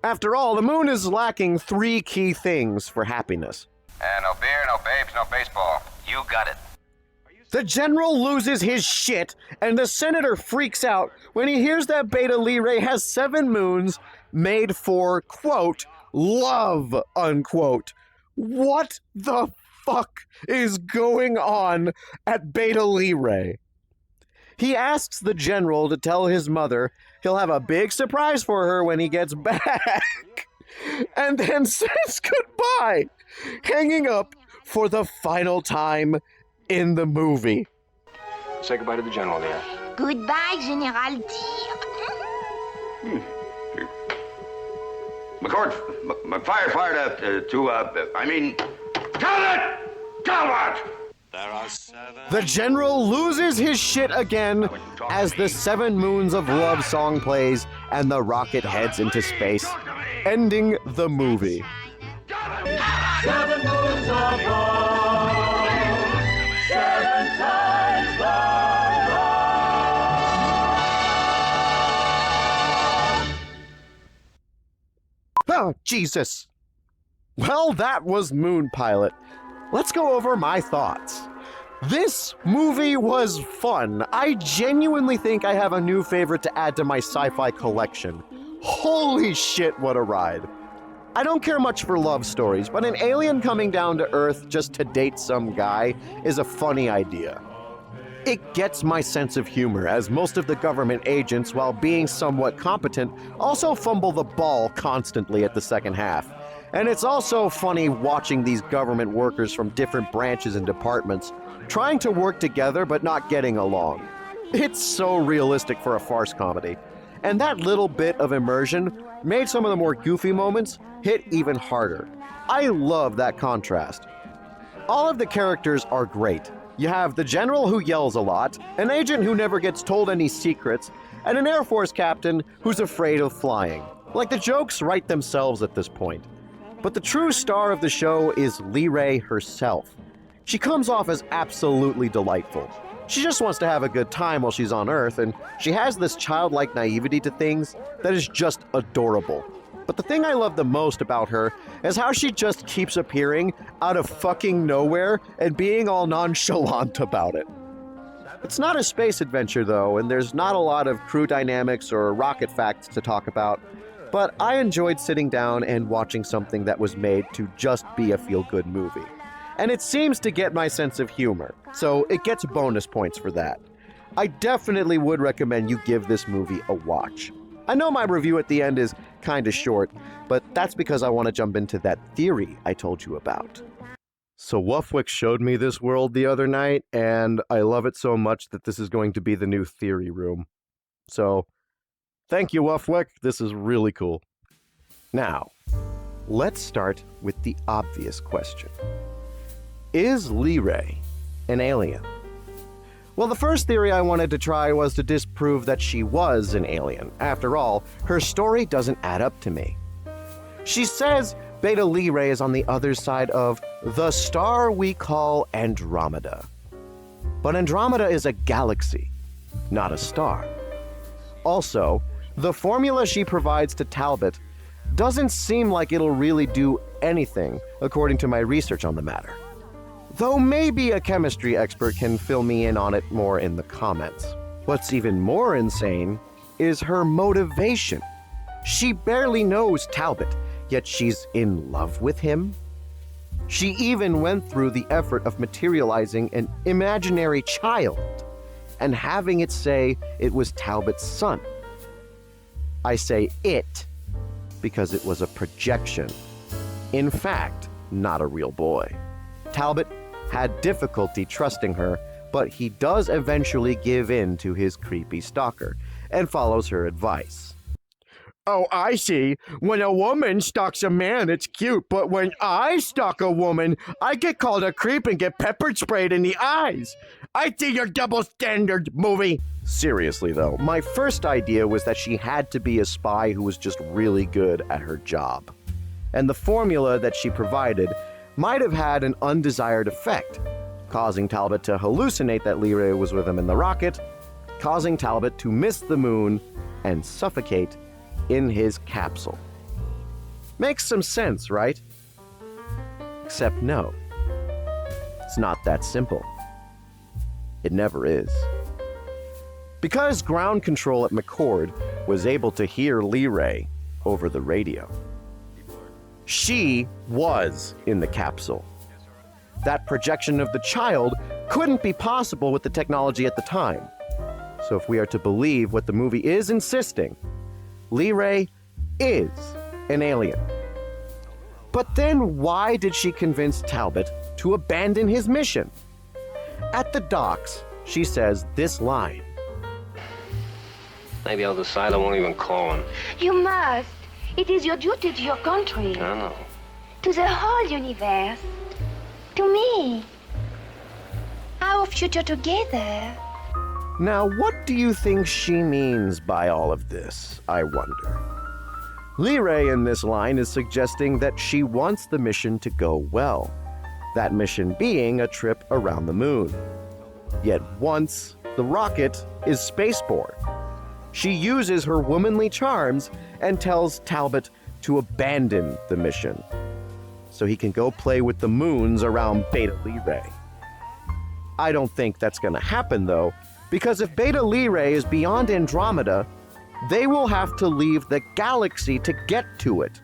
After all, the moon is lacking 3 key things for happiness. No beer, no babes, no baseball. You got it. The General loses his shit, and the Senator freaks out when he hears that Beta Lee Ray has 7 moons made for, quote, love, unquote. What the fuck is going on at Beta Lee Ray? He asks the General to tell his mother he'll have a big surprise for her when he gets back, and then says goodbye, hanging up for the final time in the movie. Say goodbye to the General there. Goodbye, General dear. McCord, fired Talbot! The General loses his shit again as the 7 Moons of Love song plays and the rocket heads into space, ending the movie. 7 moons of love, 7 times the rock. Oh, Jesus. Well, that was Moon Pilot. Let's go over my thoughts. This movie was fun. I genuinely think I have a new favorite to add to my sci-fi collection. Holy shit, what a ride. I don't care much for love stories, but an alien coming down to Earth just to date some guy is a funny idea. It gets my sense of humor, as most of the government agents, while being somewhat competent, also fumble the ball constantly at the second half. And it's also funny watching these government workers from different branches and departments trying to work together but not getting along. It's so realistic for a farce comedy. And that little bit of immersion made some of the more goofy moments hit even harder. I love that contrast. All of the characters are great. You have the general who yells a lot, an agent who never gets told any secrets, and an Air Force captain who's afraid of flying. Like, the jokes write themselves at this point. But the true star of the show is Lee Ray herself. She comes off as absolutely delightful. She just wants to have a good time while she's on Earth, and she has this childlike naivety to things that is just adorable. But the thing I love the most about her is how she just keeps appearing out of fucking nowhere and being all nonchalant about it. It's not a space adventure though, and there's not a lot of crew dynamics or rocket facts to talk about, but I enjoyed sitting down and watching something that was made to just be a feel-good movie. And it seems to get my sense of humor, so it gets bonus points for that. I definitely would recommend you give this movie a watch. I know my review at the end is kinda short, but that's because I want to jump into that theory I told you about. So Wuffwick showed me this world the other night, and I love it so much that this is going to be the new theory room. So, thank you, Wuffwick. This is really cool. Now, let's start with the obvious question. Is Lee Ray an alien? Well, the first theory I wanted to try was to disprove that she was an alien. After all, her story doesn't add up to me. She says Beta Lee Ray is on the other side of the star we call Andromeda. But Andromeda is a galaxy, not a star. Also, the formula she provides to Talbot doesn't seem like it'll really do anything, according to my research on the matter. Though maybe a chemistry expert can fill me in on it more in the comments. What's even more insane is her motivation. She barely knows Talbot, yet she's in love with him. She even went through the effort of materializing an imaginary child and having it say it was Talbot's son. I say it because it was a projection. In fact, not a real boy. Talbot had difficulty trusting her, but he does eventually give in to his creepy stalker and follows her advice. Oh, I see. When a woman stalks a man, it's cute, but when I stalk a woman, I get called a creep and get pepper sprayed in the eyes. I see your double standard, movie. Seriously, though, my first idea was that she had to be a spy who was just really good at her job. And the formula that she provided might have had an undesired effect, causing Talbot to hallucinate that Lee Ray was with him in the rocket, causing Talbot to miss the moon and suffocate in his capsule. Makes some sense, right? Except no. It's not that simple. It never is. Because ground control at McCord was able to hear Lee Ray over the radio, she was in the capsule. That projection of the child couldn't be possible with the technology at the time. So if we are to believe what the movie is insisting, Lee Ray is an alien. But then why did she convince Talbot to abandon his mission? At the docks, she says this line. Maybe I'll decide I won't even call him. You must. It is your duty to your country. I know. To the whole universe. To me. Our future together. Now, what do you think she means by all of this, I wonder? Lee Ray in this line is suggesting that she wants the mission to go well. That mission being a trip around the moon. Yet once the rocket is spaceborne, she uses her womanly charms and tells Talbot to abandon the mission so he can go play with the moons around Beta Lyrae. I don't think that's going to happen, though, because if Beta Lyrae is beyond Andromeda, they will have to leave the galaxy to get to it.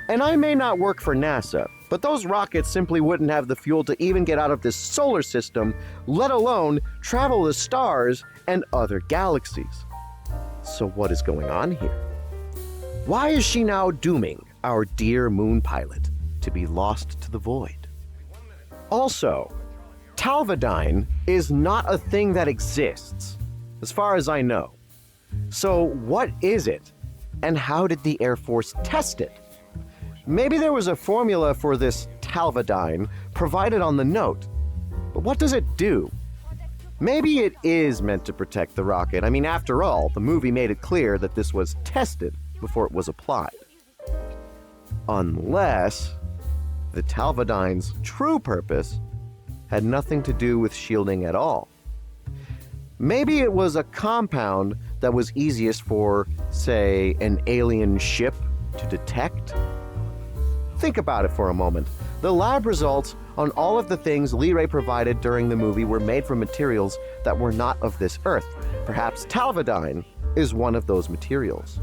And I may not work for NASA, but those rockets simply wouldn't have the fuel to even get out of this solar system, let alone travel the stars and other galaxies. So what is going on here? Why is she now dooming our dear moon pilot to be lost to the void? Also, Talvadyne is not a thing that exists, as far as I know. So what is it, and how did the Air Force test it? Maybe there was a formula for this Talvadyne provided on the note, but what does it do? Maybe it is meant to protect the rocket. I mean, after all, the movie made it clear that this was tested before it was applied. Unless the Talvadyne's true purpose had nothing to do with shielding at all. Maybe it was a compound that was easiest for, say, an alien ship to detect. Think about it for a moment. The lab results on all of the things Lyrae provided during the movie were made from materials that were not of this Earth. Perhaps Talvadyne is one of those materials.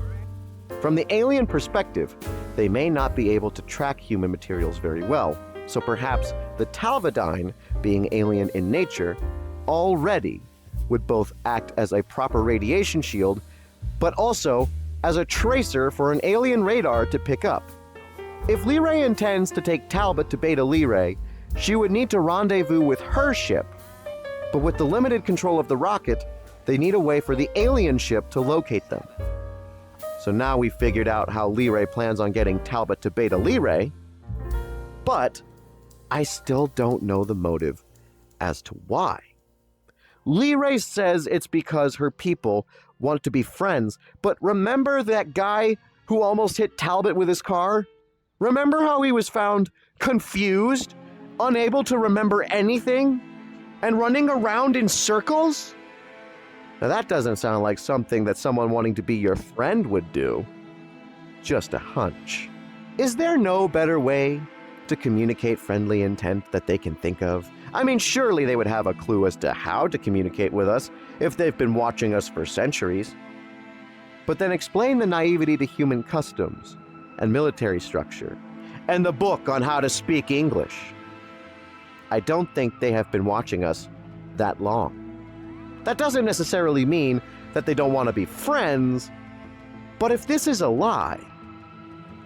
From the alien perspective, they may not be able to track human materials very well, so perhaps the Talvadyne, being alien in nature, already would both act as a proper radiation shield, but also as a tracer for an alien radar to pick up. If Lyrae intends to take Talbot to Beta Lyrae, she would need to rendezvous with her ship, but with the limited control of the rocket, they need a way for the alien ship to locate them. So now we've figured out how Lyrae plans on getting Talbot to Beta Lyrae, but I still don't know the motive as to why. Lyrae says it's because her people want to be friends, but remember that guy who almost hit Talbot with his car? Remember how he was found confused, unable to remember anything, and running around in circles? Now that doesn't sound like something that someone wanting to be your friend would do. Just a hunch. Is there no better way to communicate friendly intent that they can think of? I mean, surely they would have a clue as to how to communicate with us if they've been watching us for centuries. But then explain the naivety to human customs and military structure, and the book on how to speak English. I don't think they have been watching us that long. That doesn't necessarily mean that they don't want to be friends, but if this is a lie,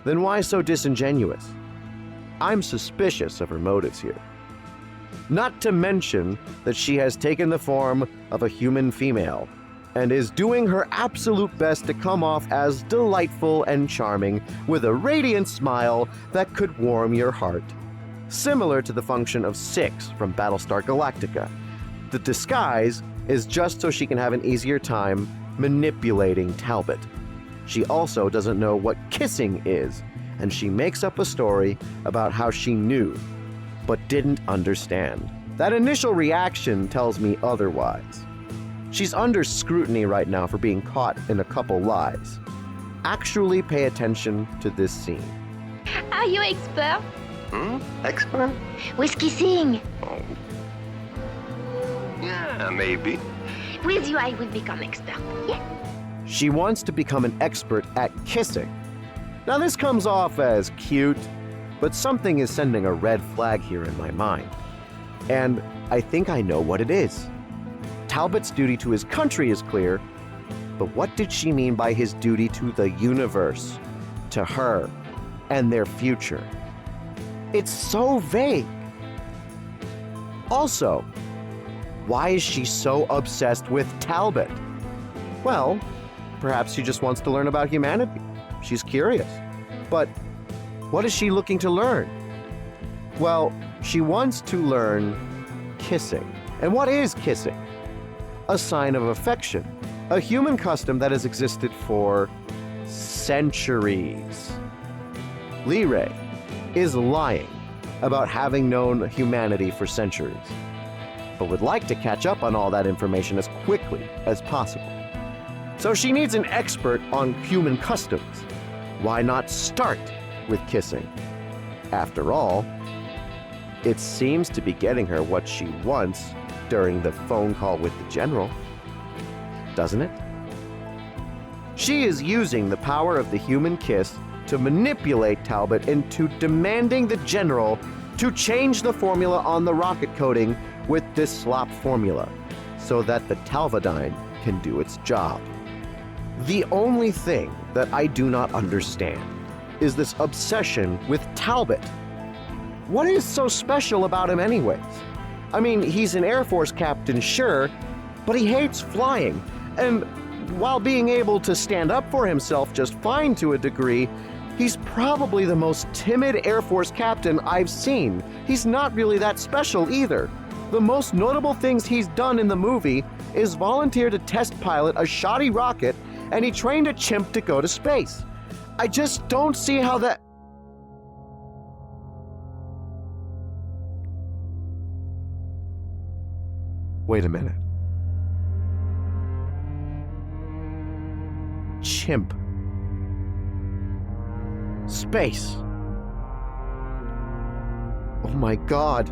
then why so disingenuous? I'm suspicious of her motives here. Not to mention that she has taken the form of a human female and is doing her absolute best to come off as delightful and charming with a radiant smile that could warm your heart. Similar to the function of Six from Battlestar Galactica. The disguise is just so she can have an easier time manipulating Talbot. She also doesn't know what kissing is, and she makes up a story about how she knew, but didn't understand. That initial reaction tells me otherwise. She's under scrutiny right now for being caught in a couple lies. Actually pay attention to this scene. Are you expert? Expert? With kissing. Oh. Yeah, maybe. With you, I will become expert. Yeah. She wants to become an expert at kissing. Now this comes off as cute, but something is sending a red flag here in my mind. And I think I know what it is. Talbot's duty to his country is clear, but what did she mean by his duty to the universe, to her, and their future? It's so vague. Also, why is she so obsessed with Talbot? Well, perhaps she just wants to learn about humanity. She's curious. But what is she looking to learn? Well, she wants to learn kissing. And what is kissing? A sign of affection, a human custom that has existed for centuries. Lyrae is lying about having known humanity for centuries, but would like to catch up on all that information as quickly as possible. So she needs an expert on human customs. Why not start with kissing? After all, it seems to be getting her what she wants during the phone call with the General, doesn't it? She is using the power of the human kiss to manipulate Talbot into demanding the General to change the formula on the rocket coating with this slop formula so that the Talvodyne can do its job. The only thing that I do not understand is this obsession with Talbot. What is so special about him anyways? I mean, he's an Air Force captain, sure, but he hates flying. And while being able to stand up for himself just fine to a degree, he's probably the most timid Air Force captain I've seen. He's not really that special either. The most notable things he's done in the movie is volunteer to test pilot a shoddy rocket, and he trained a chimp to go to space. I just don't see how that... Wait a minute. Chimp. Space. Oh my God.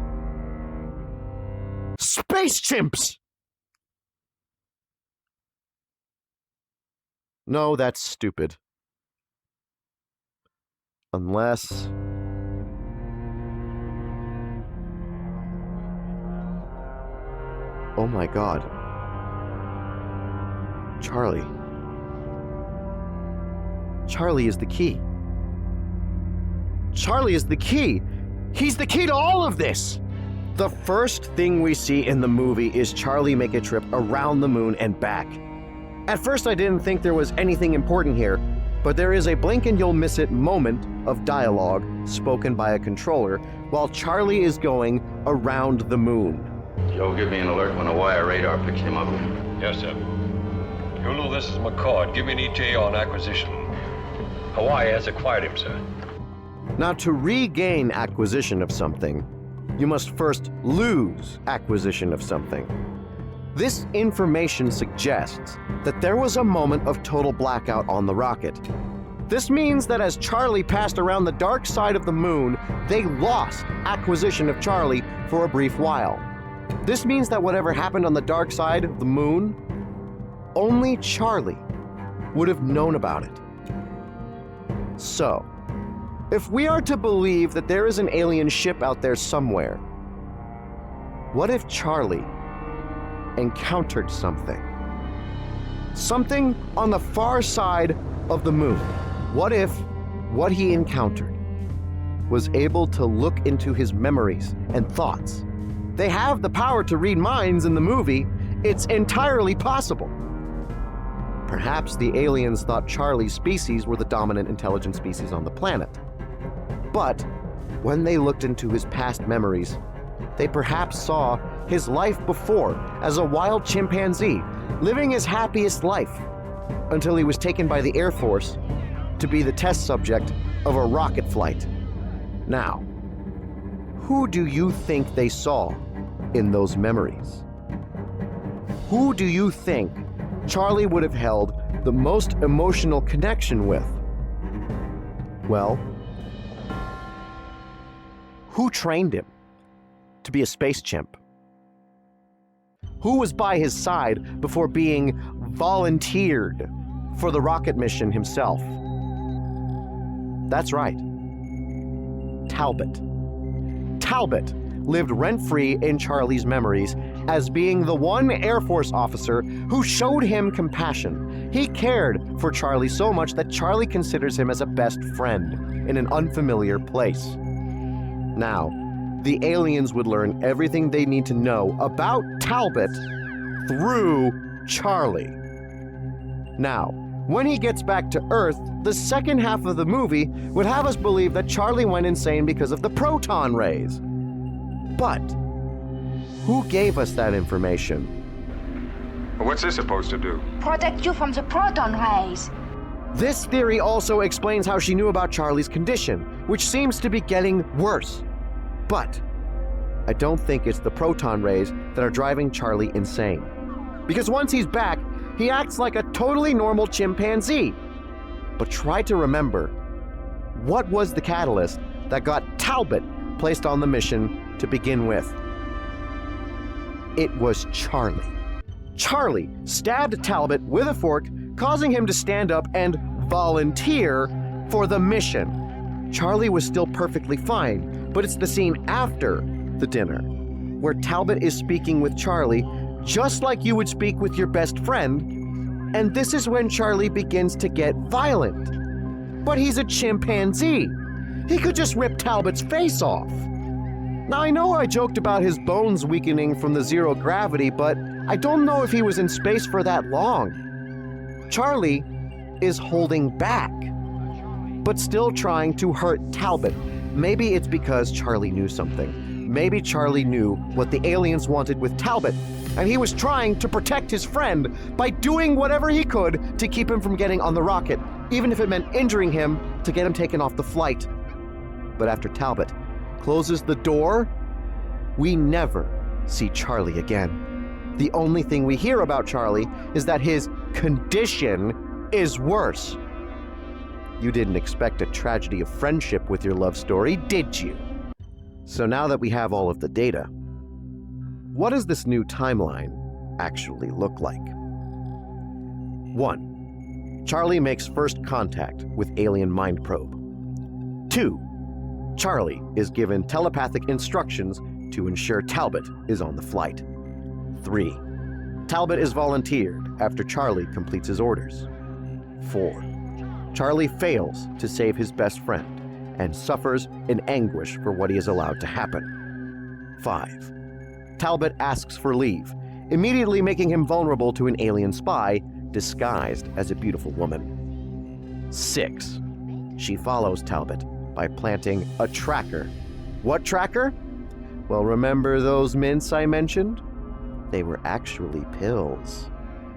Space chimps! No, that's stupid. Unless... Oh my God. Charlie. Charlie is the key. Charlie is the key. He's the key to all of this. The first thing we see in the movie is Charlie make a trip around the moon and back. At first I didn't think there was anything important here, but there is a blink and you'll miss it moment of dialogue spoken by a controller while Charlie is going around the moon. Joe, give me an alert when a wire radar picks him up. Yes, sir. Hulu, this is McCord. Give me an ETA on acquisition. Hawaii has acquired him, sir. Now, to regain acquisition of something, you must first lose acquisition of something. This information suggests that there was a moment of total blackout on the rocket. This means that as Charlie passed around the dark side of the moon, they lost acquisition of Charlie for a brief while. This means that whatever happened on the dark side of the moon, only Charlie would have known about it. So, if we are to believe that there is an alien ship out there somewhere, what if Charlie encountered something? Something on the far side of the moon. What if what he encountered was able to look into his memories and thoughts? They have the power to read minds in the movie. It's entirely possible. Perhaps the aliens thought Charlie's species were the dominant intelligent species on the planet. But when they looked into his past memories, they perhaps saw his life before as a wild chimpanzee, living his happiest life until he was taken by the Air Force to be the test subject of a rocket flight. Now, who do you think they saw in those memories? Who do you think Charlie would have held the most emotional connection with? Well, who trained him to be a space chimp? Who was by his side before being volunteered for the rocket mission himself? That's right. Talbot. Talbot lived rent-free in Charlie's memories as being the one Air Force officer who showed him compassion. He cared for Charlie so much that Charlie considers him as a best friend in an unfamiliar place. Now, the aliens would learn everything they need to know about Talbot through Charlie. Now, when he gets back to Earth, the second half of the movie would have us believe that Charlie went insane because of the proton rays. But who gave us that information? What's this supposed to do? Protect you from the proton rays. This theory also explains how she knew about Charlie's condition, which seems to be getting worse. But I don't think it's the proton rays that are driving Charlie insane. Because once he's back, he acts like a totally normal chimpanzee. but try to remember, what was the catalyst that got Talbot placed on the mission to begin with? It was Charlie. Charlie stabbed Talbot with a fork, causing him to stand up and volunteer for the mission. Charlie was still perfectly fine, but it's the scene after the dinner where Talbot is speaking with Charlie just like you would speak with your best friend, and this is when Charlie begins to get violent. But he's a chimpanzee. He could just rip Talbot's face off. Now, I know I joked about his bones weakening from the zero gravity, but I don't know if he was in space for that long. Charlie is holding back, but still trying to hurt Talbot. Maybe it's because Charlie knew something. Maybe Charlie knew what the aliens wanted with Talbot, and he was trying to protect his friend by doing whatever he could to keep him from getting on the rocket, even if it meant injuring him to get him taken off the flight. But after Talbot closes the door, we never see Charlie again. The only thing we hear about Charlie is that his condition is worse. You didn't expect a tragedy of friendship with your love story, did you? So now that we have all of the data, what does this new timeline actually look like? 1. Charlie makes first contact with alien mind probe. 2. Charlie is given telepathic instructions to ensure Talbot is on the flight. 3. Talbot is volunteered after Charlie completes his orders. 4. Charlie fails to save his best friend and suffers in anguish for what he is allowed to happen. 5. Talbot asks for leave, immediately making him vulnerable to an alien spy disguised as a beautiful woman. 6. She follows Talbot by planting a tracker. What tracker? Well, remember those mints I mentioned? They were actually pills,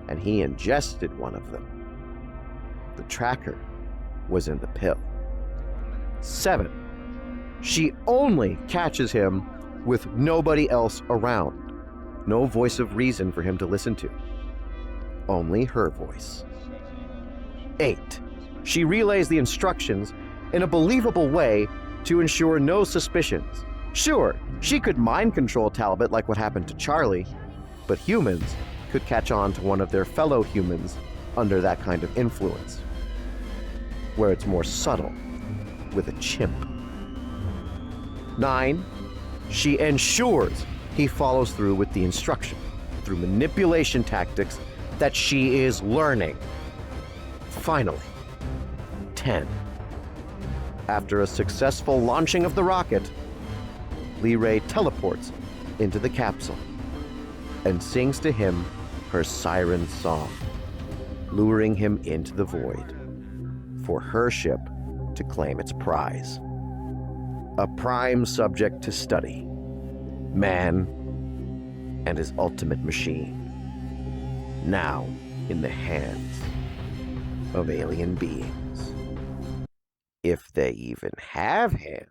and he ingested one of them. The tracker was in the pill. 7. She only catches him with nobody else around. No voice of reason for him to listen to. Only her voice. 8. She relays the instructions in a believable way to ensure no suspicions. Sure, she could mind control Talbot like what happened to Charlie, but humans could catch on to one of their fellow humans under that kind of influence, where it's more subtle with a chimp. 9. She ensures he follows through with the instruction through manipulation tactics that she is learning. Finally, 10. After a successful launching of the rocket, Lee Ray teleports into the capsule and sings to him her siren song, luring him into the void for her ship to claim its prize. A prime subject to study, man and his ultimate machine, now in the hands of alien beings. If they even have hands.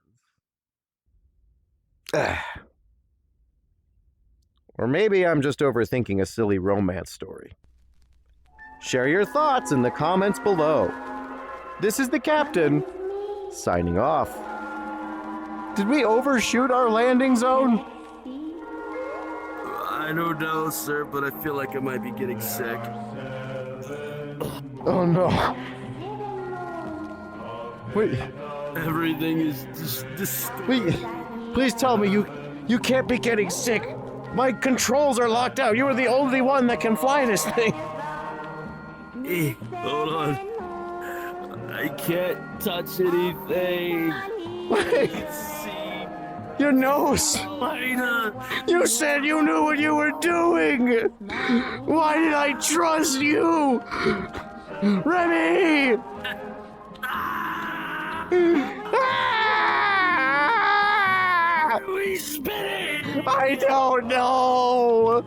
Or maybe I'm just overthinking a silly romance story. Share your thoughts in the comments below. This is the captain, signing off. Did we overshoot our landing zone? I don't know, sir, but I feel like I might be getting sick. Oh no. Wait. Everything is just Wait, please tell me you can't be getting sick. My controls are locked out. You are the only one that can fly this thing. Hold on. I can't touch anything. Wait. Your nose. You said you knew what you were doing. Why did I trust you? Remy! We spit it! I don't know!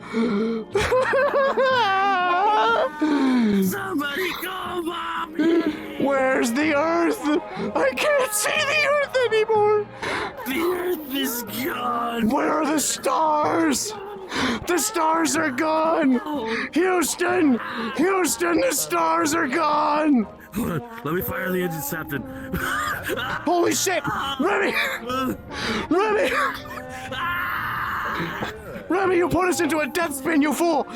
Somebody call Mommy! Where's the Earth? I can't see the Earth anymore! The Earth is gone! Where are the stars? The stars are gone! Houston! Houston, the stars are gone! Hold on. Let me fire the engine, Captain. Holy shit! Remy! Remy! Remy, you put us into a death spin, you fool!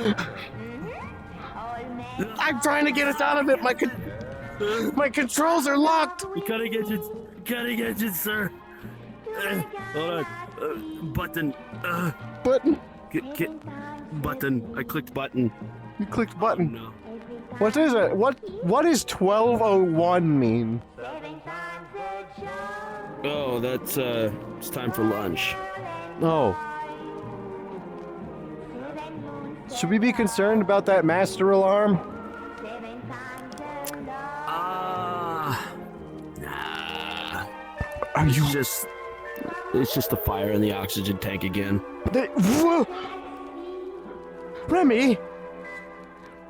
I'm trying to get us out of it. My controls are locked. Cutting engine, sir. Hold on. Button. Button? Button. I clicked button. You clicked button. No. What is it? What does 1201 mean? Oh, that's it's time for lunch. Oh. Should we be concerned about that master alarm? Nah. Are you It's just the fire in the oxygen tank again.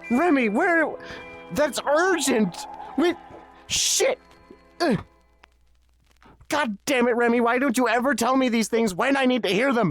Remy, where? That's urgent. Shit. God damn it, Remy! Why don't you ever tell me these things when I need to hear them?